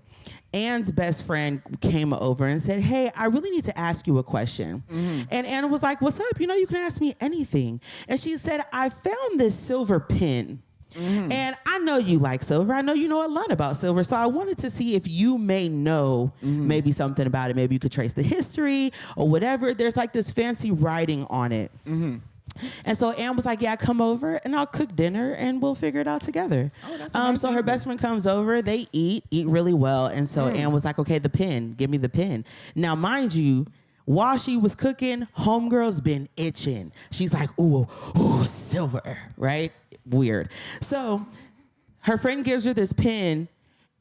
Anne's best friend came over and said, hey, I really need to ask you a question. And Anne was like, what's up? You can ask me anything. And she said, I found this silver pin. And I know you like silver. I know you know a lot about silver. So I wanted to see if you may know maybe something about it. Maybe you could trace the history or whatever. There's like this fancy writing on it. And so Anne was like, yeah, come over and I'll cook dinner and we'll figure it out together. So her best friend comes over. They eat really well. And so Anne was like, okay, the pen. Give me the pen. Now, mind you, while she was cooking, homegirl's been itching. She's like, ooh, silver, right? Weird. So her friend gives her this pen,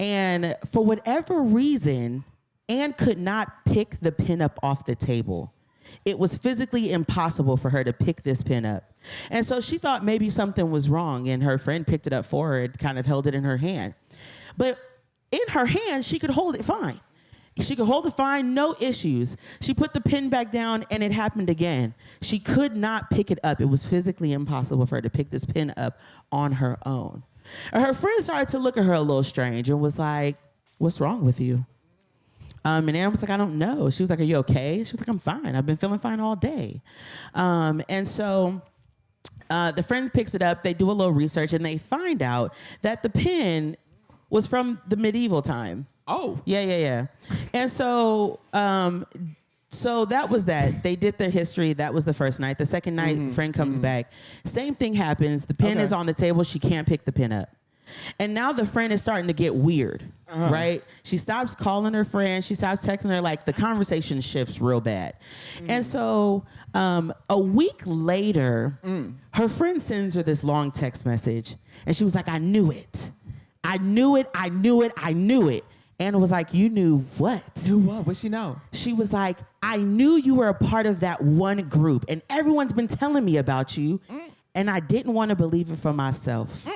and for whatever reason, Anne could not pick the pen up off the table. It was physically impossible for her to pick this pen up. And so she thought maybe something was wrong, and her friend picked it up for her and kind of held it in her hand. But in her hand, she could hold it fine. She could hold it fine, no issues. She put the pen back down, and it happened again. She could not pick it up. It was physically impossible for her to pick this pen up on her own. And her friend started to look at her a little strange and was like, what's wrong with you? And Anne was like, I don't know. She was like, are you okay? She was like, I'm fine. I've been feeling fine all day. And so the friend picks it up. They do a little research, and they find out that the pen was from the medieval time. Oh. Yeah. And so so that was that. They did their history. That was the first night. The second night, friend comes back. Same thing happens. The pen is on the table. She can't pick the pen up. And now the friend is starting to get weird, right? She stops calling her friend. She stops texting her. Like, the conversation shifts real bad. And so a week later, her friend sends her this long text message. And she was like, I knew it. I knew it. Anna was like, you knew what? Knew what? What'd she know? She was like, I knew you were a part of that one group, and everyone's been telling me about you, and I didn't want to believe it for myself.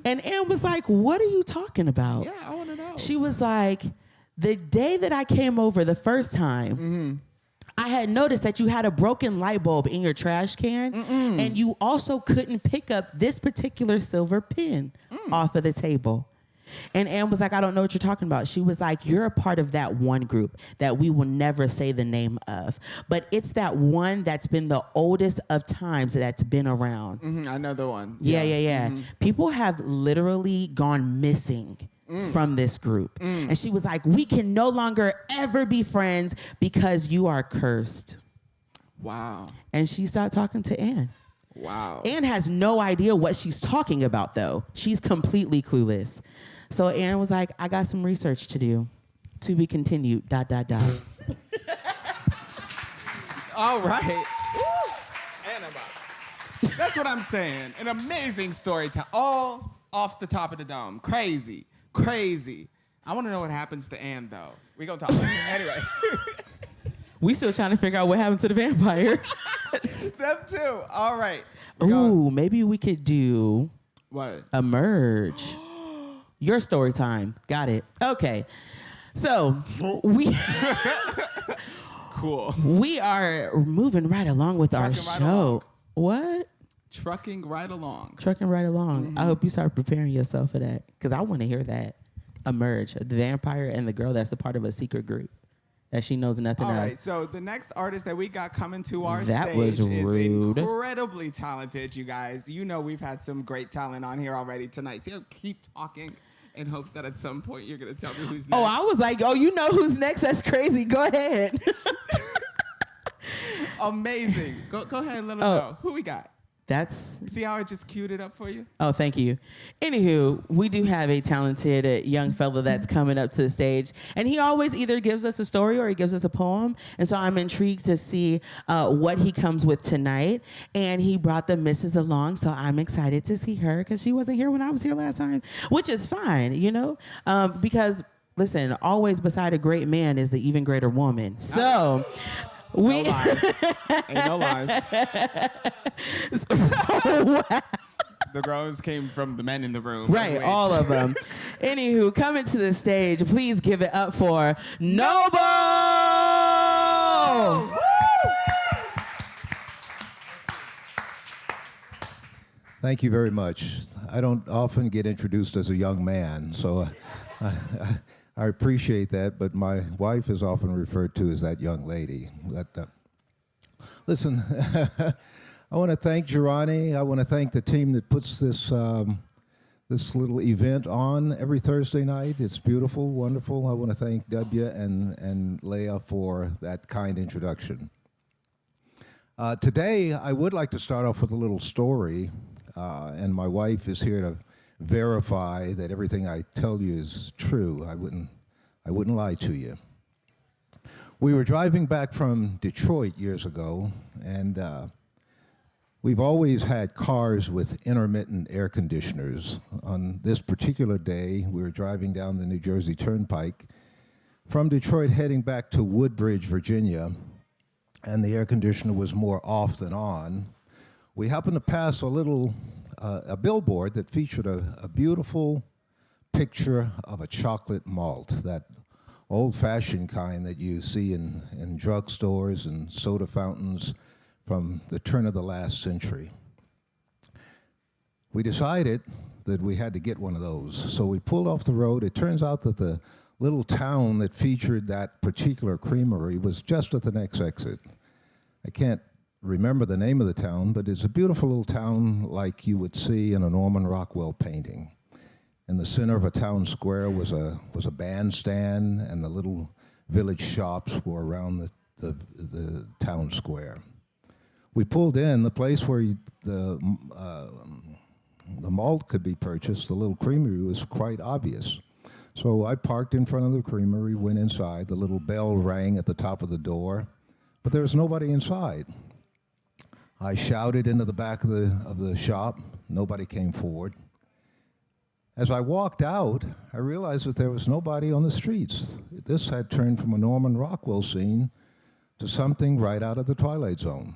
And Anne was like, what are you talking about? Yeah, I want to know. She was like, the day that I came over the first time, I had noticed that you had a broken light bulb in your trash can, and you also couldn't pick up this particular silver pin off of the table. And Anne was like, I don't know what you're talking about. She was like, you're a part of that one group that we will never say the name of. But it's that one that's been the oldest of times that's been around. I know the one. Yeah. People have literally gone missing from this group. And she was like, we can no longer ever be friends because you are cursed. Wow. And she started talking to Anne. Wow. Anne has no idea what she's talking about, though. She's completely clueless. So Anne was like, I got some research to do. To be continued, ... All right. Anna, that's what I'm saying. An amazing story all off the top of the dome. Crazy. I want to know what happens to Anne, though. We gonna talk about it. Anyway. We still trying to figure out what happened to the vampire. Step 2. All right. Ooh, maybe we could do what? A merge. Your story time. Got it. Okay. So we cool. We are moving right along with our show. What? Trucking right along. Trucking right along. I hope you start preparing yourself for that, because I want to hear that emerge. The vampire and the girl that's a part of a secret group that she knows nothing All of. right, so the next artist that we got coming to our That stage was is rude. incredibly talented, you guys. You know we've had some great talent on here already tonight. So you'll keep talking in hopes that at some point you're going to tell me who's next. Oh, I was like, oh, you know who's next? That's crazy. Go ahead. Amazing. Go ahead and let them know. Who we got? That's... See how I just queued it up for you? Oh, thank you. Anywho, we do have a talented young fella that's coming up to the stage, and he always either gives us a story or he gives us a poem, and so I'm intrigued to see what he comes with tonight, and he brought the missus along, so I'm excited to see her, because she wasn't here when I was here last time, which is fine, you know, because, listen, always beside a great man is the even greater woman. So... No lies. Ain't no lies. The groans came from the men in the room. Right, all of them. Anywho, coming to the stage, please give it up for Noble! Thank you very much. I don't often get introduced as a young man, so I appreciate that, but my wife is often referred to as that young lady. But, listen, I want to thank Jirani. I want to thank the team that puts this this little event on every Thursday night. It's beautiful, wonderful. I want to thank W and Leah for that kind introduction. Today, I would like to start off with a little story, and my wife is here to verify that everything I tell you is true. I wouldn't lie to you. We were driving back from Detroit years ago, and we've always had cars with intermittent air conditioners. On this particular day, we were driving down the New Jersey Turnpike from Detroit heading back to Woodbridge, Virginia, and the air conditioner was more off than on. We happened to pass a billboard that featured a beautiful picture of a chocolate malt, that old-fashioned kind that you see in drugstores and soda fountains from the turn of the last century. We decided that we had to get one of those, so we pulled off the road. It turns out that the little town that featured that particular creamery was just at the next exit. I can't remember the name of the town, but it's a beautiful little town like you would see in a Norman Rockwell painting. In the center of a town square was a bandstand, and the little village shops were around the town square. We pulled in the place where the malt could be purchased. The little creamery was quite obvious. So I parked in front of the creamery, went inside. The little bell rang at the top of the door, but there was nobody inside. I shouted into the back of the shop. Nobody came forward. As I walked out, I realized that there was nobody on the streets. This had turned from a Norman Rockwell scene to something right out of the Twilight Zone.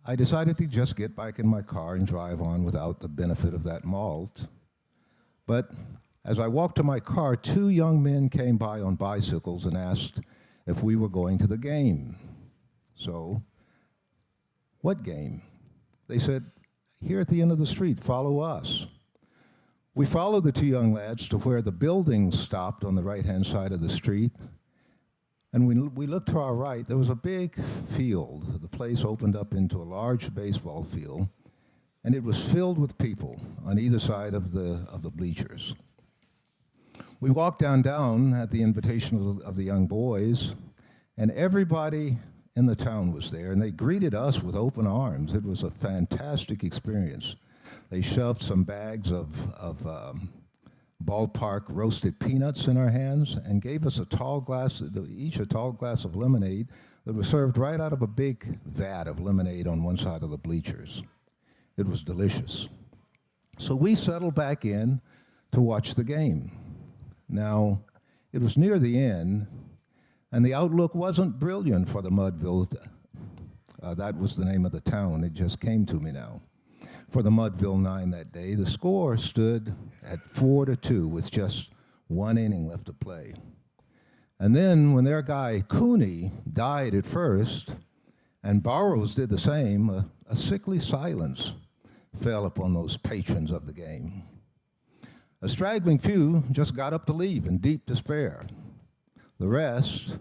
I decided to just get back in my car and drive on without the benefit of that malt. But as I walked to my car, two young men came by on bicycles and asked if we were going to the game. So, what game? They said, here at the end of the street, follow us. We followed the two young lads to where the building stopped on the right-hand side of the street, and we looked to our right. There was a big field. The place opened up into a large baseball field, and it was filled with people on either side of the bleachers. We walked down at the invitation of the young boys, and everybody in the town was there, and they greeted us with open arms. It was a fantastic experience. They shoved some bags of ballpark roasted peanuts in our hands and gave us each a tall glass of lemonade that was served right out of a big vat of lemonade on one side of the bleachers. It was delicious. So we settled back in to watch the game. Now, it was near the end, and the outlook wasn't brilliant for the Mudville. That was the name of the town. It just came to me now. For the Mudville 9 that day, the score stood at 4-2 with just one inning left to play. And then when their guy, Cooney, died at first, and Burroughs did the same, a sickly silence fell upon those patrons of the game. A straggling few just got up to leave in deep despair. The rest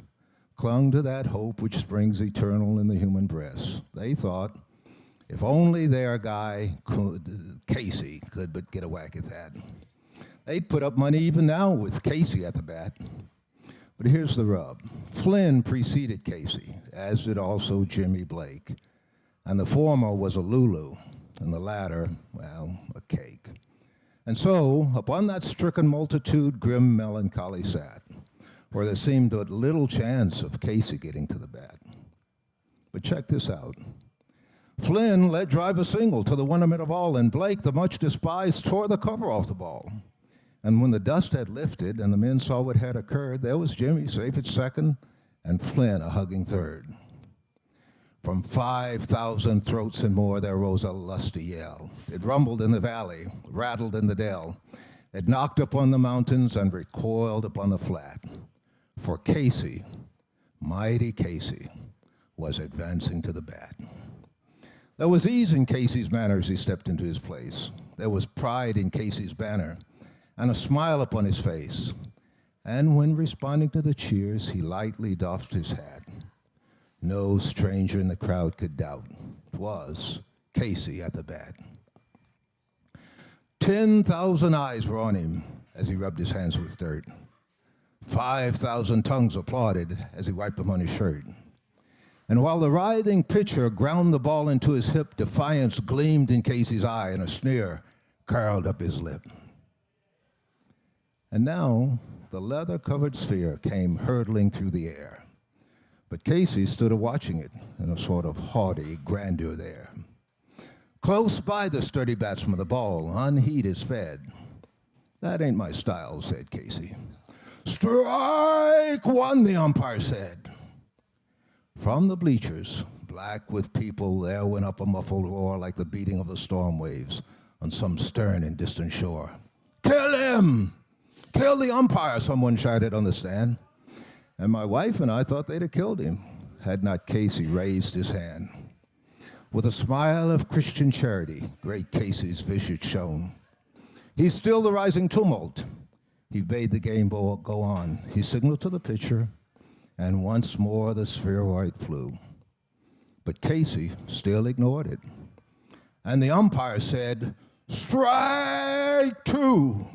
clung to that hope which springs eternal in the human breast. They thought, if only their guy, Casey, could but get a whack at that. They'd put up money even now with Casey at the bat. But here's the rub. Flynn preceded Casey, as did also Jimmy Blake. And the former was a Lulu, and the latter, well, a cake. And so, upon that stricken multitude, grim melancholy sat, where there seemed but little chance of Casey getting to the bat. But check this out. Flynn let drive a single to the wonderment of all, and Blake, the much despised, tore the cover off the ball. And when the dust had lifted and the men saw what had occurred, there was Jimmy safe at second and Flynn a hugging third. From 5,000 throats and more there rose a lusty yell. It rumbled in the valley, rattled in the dell. It knocked upon the mountains and recoiled upon the flat. For Casey, mighty Casey, was advancing to the bat. There was ease in Casey's manner as he stepped into his place. There was pride in Casey's banner and a smile upon his face. And when responding to the cheers, he lightly doffed his hat. No stranger in the crowd could doubt 'twas Casey at the bat. 10,000 eyes were on him as he rubbed his hands with dirt. 5,000 tongues applauded as he wiped them on his shirt. And while the writhing pitcher ground the ball into his hip, defiance gleamed in Casey's eye and a sneer curled up his lip. And now the leather-covered sphere came hurtling through the air. But Casey stood a-watching it in a sort of haughty grandeur there. Close by the sturdy batsman, the ball, unheeded, is fed. That ain't my style, said Casey. Strike one, the umpire said. From the bleachers, black with people, there went up a muffled roar like the beating of the storm waves on some stern and distant shore. Kill him! Kill the umpire, someone shouted on the stand. And my wife and I thought they'd have killed him had not Casey raised his hand. With a smile of Christian charity, great Casey's visage shone. He stilled the rising tumult. He bade the game go on. He signaled to the pitcher, and once more the spheroid flew. But Casey still ignored it. And the umpire said, strike two.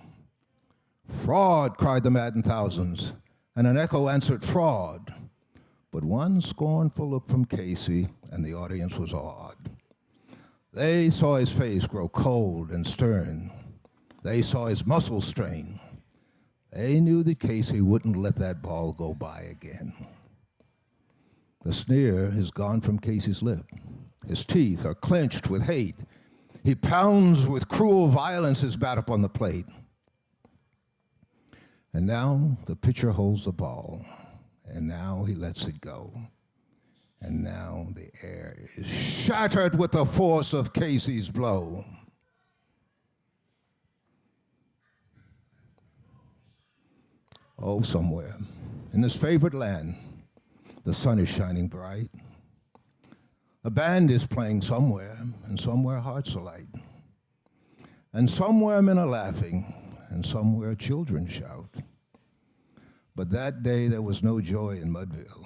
Fraud, cried the maddened thousands, and an echo answered fraud. But one scornful look from Casey, and the audience was awed. They saw his face grow cold and stern. They saw his muscles strain. They knew that Casey wouldn't let that ball go by again. The sneer is gone from Casey's lip. His teeth are clenched with hate. He pounds with cruel violence his bat upon the plate. And now the pitcher holds the ball, and now he lets it go. And now the air is shattered with the force of Casey's blow. Oh, somewhere in this favored land, the sun is shining bright. A band is playing somewhere, and somewhere hearts are light. And somewhere men are laughing, and somewhere children shout. But that day there was no joy in Mudville.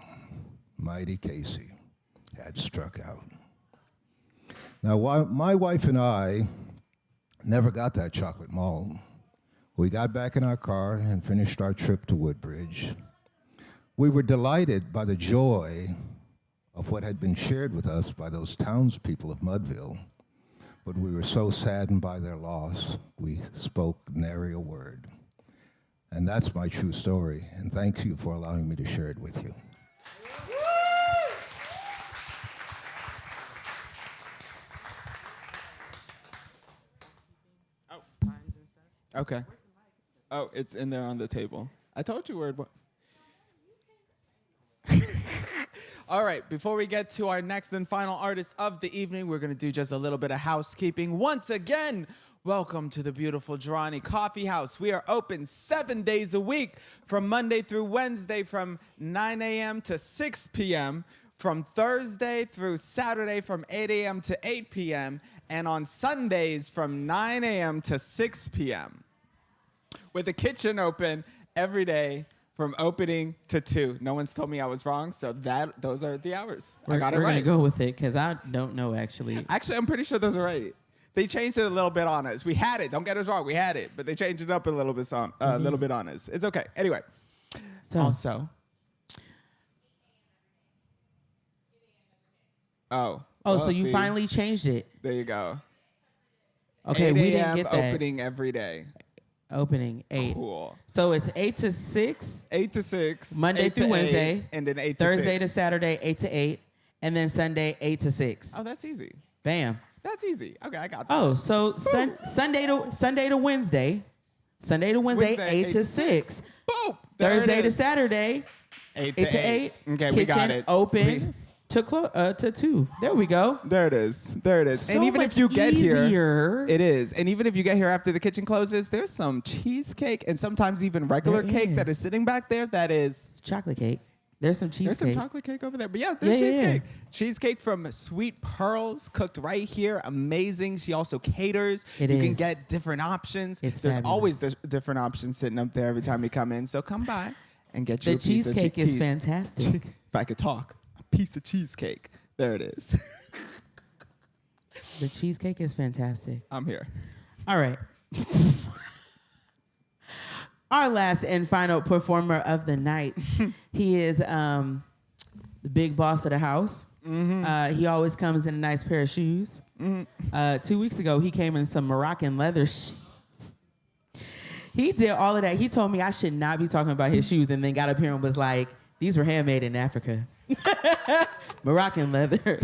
Mighty Casey had struck out. Now, my wife and I never got that chocolate malt. We got back in our car and finished our trip to Woodbridge. We were delighted by the joy of what had been shared with us by those townspeople of Mudville, but we were so saddened by their loss, we spoke nary a word. And that's my true story, and thank you for allowing me to share it with you. Oh, times and stuff. Okay. Oh, it's in there on the table. I told you where it was. All right, before we get to our next and final artist of the evening, we're going to do just a little bit of housekeeping. Once again, welcome to the beautiful Jirani Coffee House. We are open 7 days a week from Monday through Wednesday from 9 a.m. to 6 p.m. from Thursday through Saturday from 8 a.m. to 8 p.m. and on Sundays from 9 a.m. to 6 p.m. with the kitchen open every day from opening to 2. No one's told me I was wrong, so those are the hours. I got it We're right. going to go with it because I don't know, actually. Actually, I'm pretty sure those are right. They changed it a little bit on us. We had it. Don't get us wrong. We had it. But they changed it up a little bit on us. It's okay. Anyway. So, also. Oh. So you finally changed it. There you go. Okay, 8 we didn't get that. opening every day. Opening 8. Cool. So it's 8 to 6. 8 to 6. Monday 8 through to Wednesday. 8, and then 8 to 6. Thursday to Saturday, 8 to 8. And then Sunday, 8 to 6. Oh, that's easy. Bam. That's easy. Okay, I got that. Oh, so Sunday to Wednesday. Sunday to Wednesday, 8 to 6. Boom. Thursday to Saturday, 8 to 8. Okay, Kitchen we got it. open to 2. There we go. There it is. There it is. So and even much if you get easier. here, it is. And even if you get here after the kitchen closes, there's some cheesecake and sometimes even regular There cake is. that is sitting back there that is chocolate cake. There's some cheesecake. There's some chocolate cake over there. But yeah, there's Yeah, cheesecake. Cheesecake from Sweet Pearls, cooked right here. Amazing. She also caters. You can get different options. It's There's fabulous. always different options sitting up there every time you come in. So come by and get you The a piece of cheesecake is fantastic. If I could talk, a piece of cheesecake. There it is. The cheesecake is fantastic. I'm here. All right. Our last and final performer of the night. He is the big boss of the house. He always comes in a nice pair of shoes. 2 weeks ago, he came in some Moroccan leather shoes. He did all of that. He told me I should not be talking about his shoes, and then got up here and was like, these were handmade in Africa. Moroccan leather.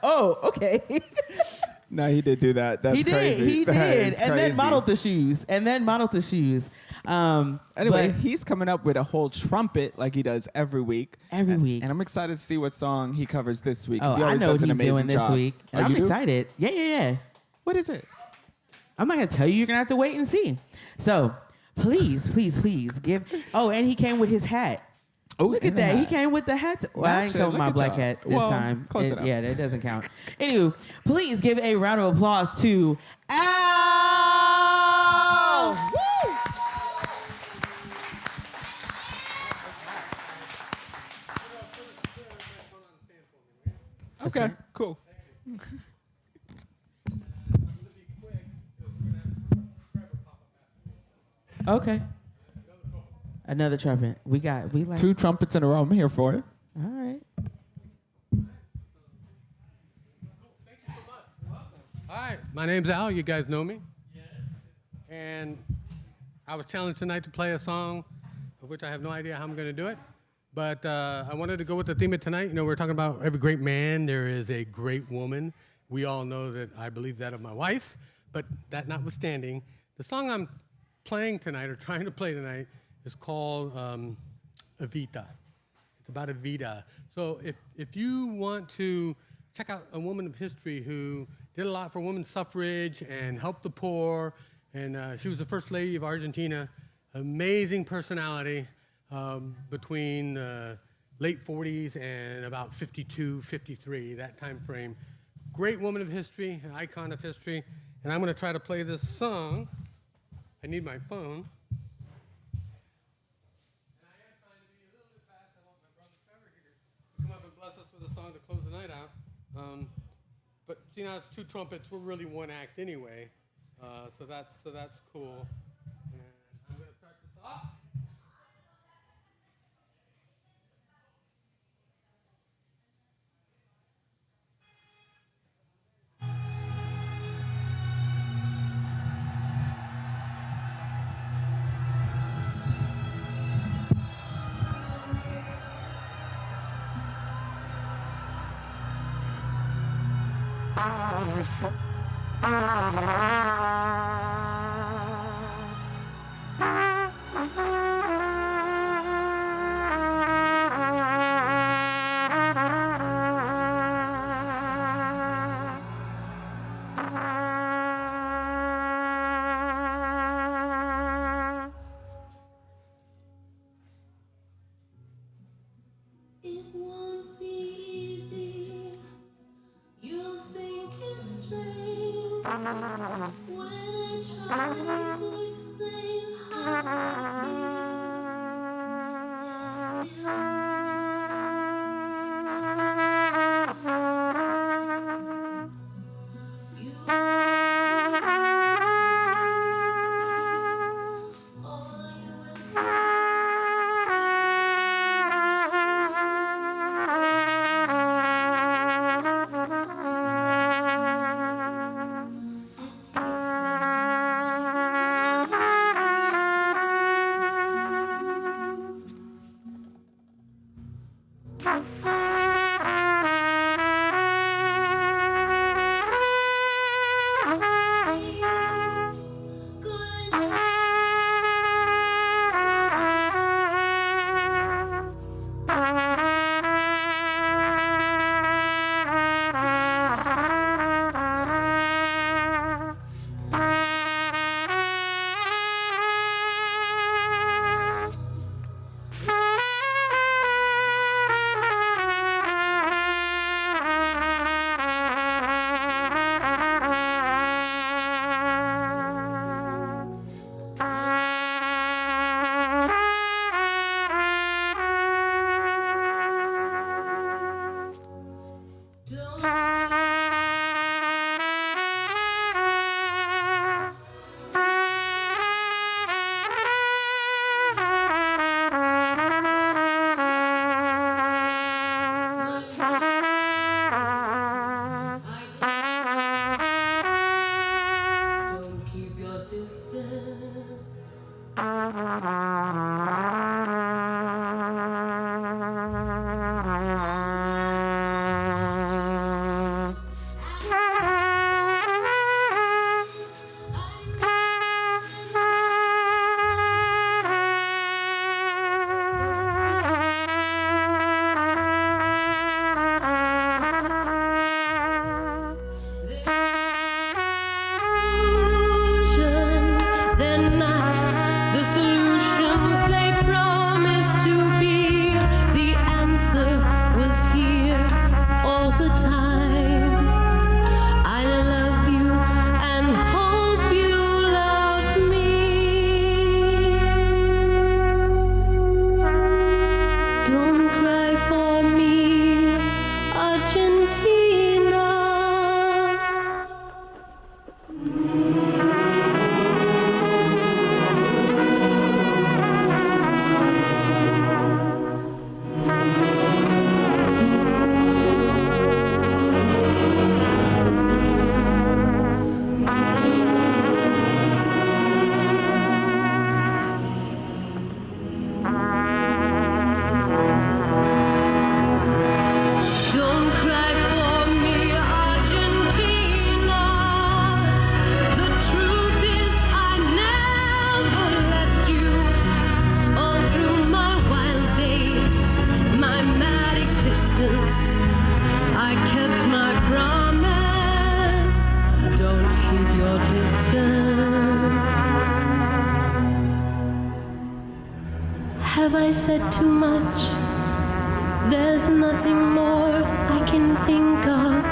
Oh, okay. No, he did do that. That's crazy. He That did. is And then crazy. modeled the shoes. Anyway, but he's coming up with a whole trumpet like he does every week. And I'm excited to see what song he covers this week. 'cause he I always know does what an he's amazing doing job. this week. And Oh, I'm you do? excited. Yeah. What is it? I'm not going to tell you. You're going to have to wait and see. So please give. Oh, and he came with his hat. Oh, Look at that. He came with the hat. Well, I didn't Actually, come with look my at black y'all. hat this Well, time. close enough. Yeah, that doesn't count. Anywho, please give a round of applause to Al. Woo! Okay, cool. Okay. Another trumpet. We like 2 trumpets in a row. I'm here for it. All right. Hi, my name's Al. You guys know me. And I was challenged tonight to play a song of which I have no idea how I'm going to do it. But I wanted to go with the theme of tonight. You know, we're talking about every great man, there is a great woman. We all know that I believe that of my wife. But that notwithstanding, the song I'm playing tonight, or trying to play tonight, is called Evita. It's about Evita. So if you want to check out a woman of history who did a lot for women's suffrage and helped the poor, and she was the first lady of Argentina, amazing personality between late 40s and about 52, 53, that time frame. Great woman of history, an icon of history, and I'm going to try to play this song. I need my phone. Come up and bless us with a song to close the night out. But see, now it's 2 trumpets. We're really 1 act anyway, so that's cool. And I'm gonna start this off. It won't be Have I said too much? There's nothing more I can think of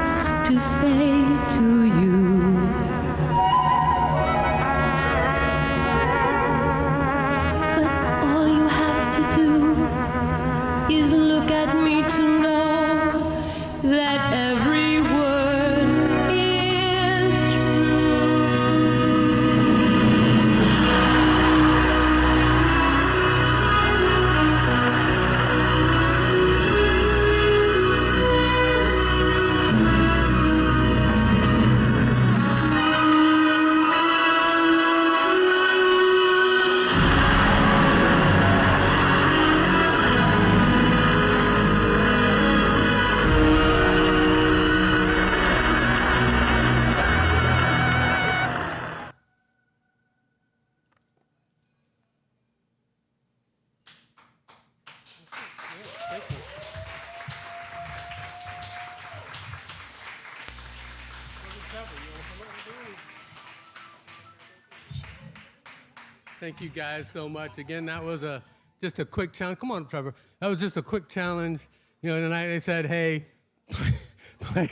to say to you. But all you have to do is look at me to know that every word is Thank you guys so much. Again, that was just a quick challenge. Come on, Trevor. That was just a quick challenge. You know, tonight they said, hey, play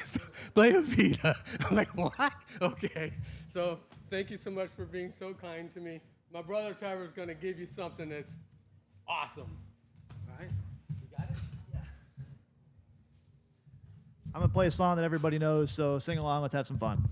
a Vita. I'm like, what? Okay. So thank you so much for being so kind to me. My brother Trevor is going to give you something that's awesome. All right? You got it? Yeah. I'm going to play a song that everybody knows, so sing along. Let's have some fun.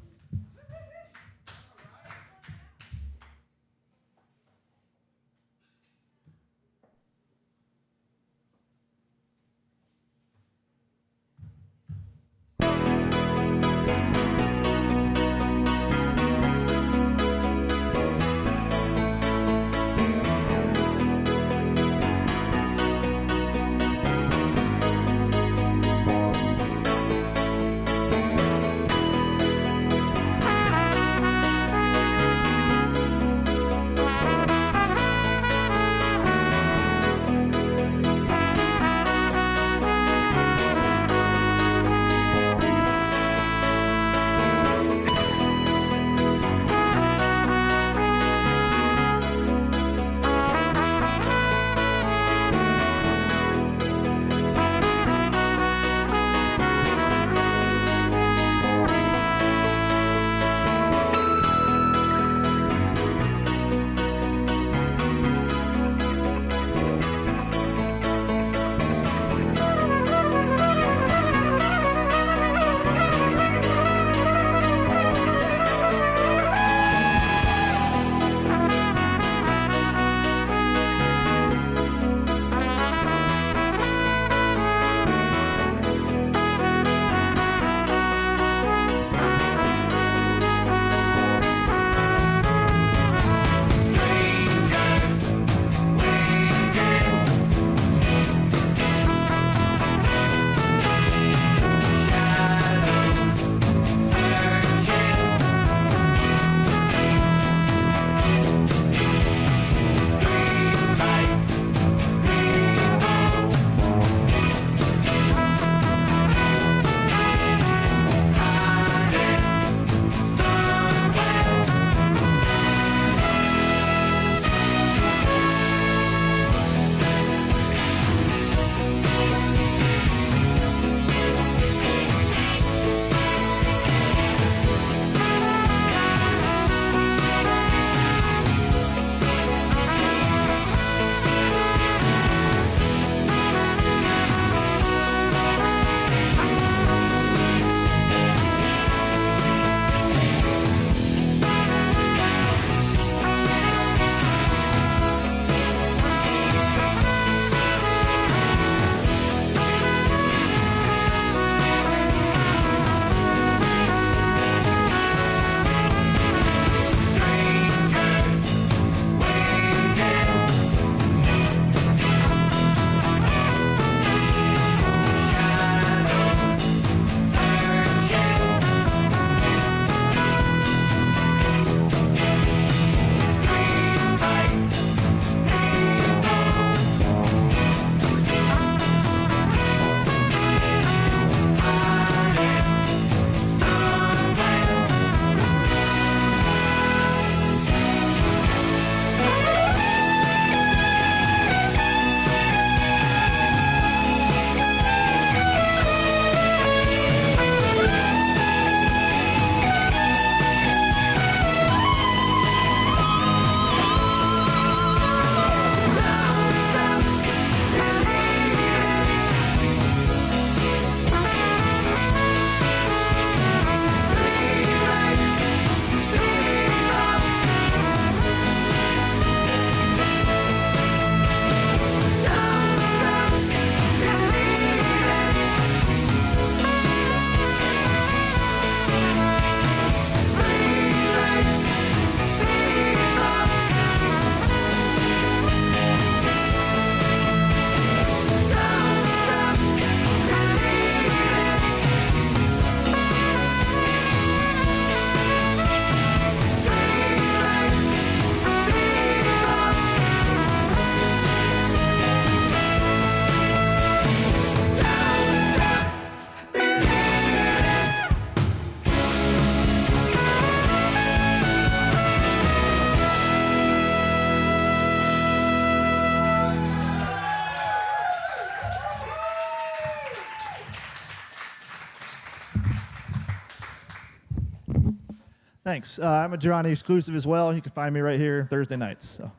Thanks. I'm a Jirani exclusive as well. You can find me right here Thursday nights. So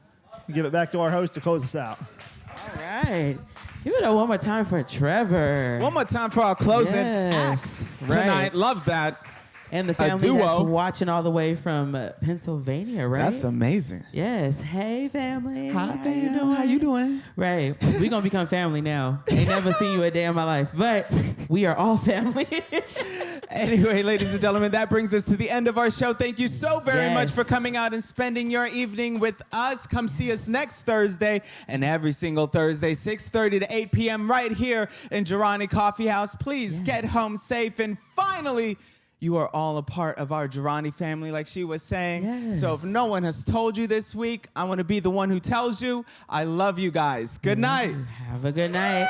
we'll give it back to our host to close us out. All right. Give it up one more time for Trevor. One more time for our closing acts tonight. Right. Love that. And the family that's watching all the way from Pennsylvania, right? That's amazing. Yes. Hey, family. Hi, fam. How you doing? Right. We're going to become family now. Ain't never seen you a day in my life, but we are all family. Anyway, ladies and gentlemen, that brings us to the end of our show. Thank you so very much for coming out and spending your evening with us. Come see us next Thursday and every single Thursday, 6:30 to 8 p.m. right here in Jirani Coffee House. Please get home safe. And finally, you are all a part of our Jirani family, like she was saying. Yes. So if no one has told you this week, I want to be the one who tells you I love you guys. Good night. Have a good night.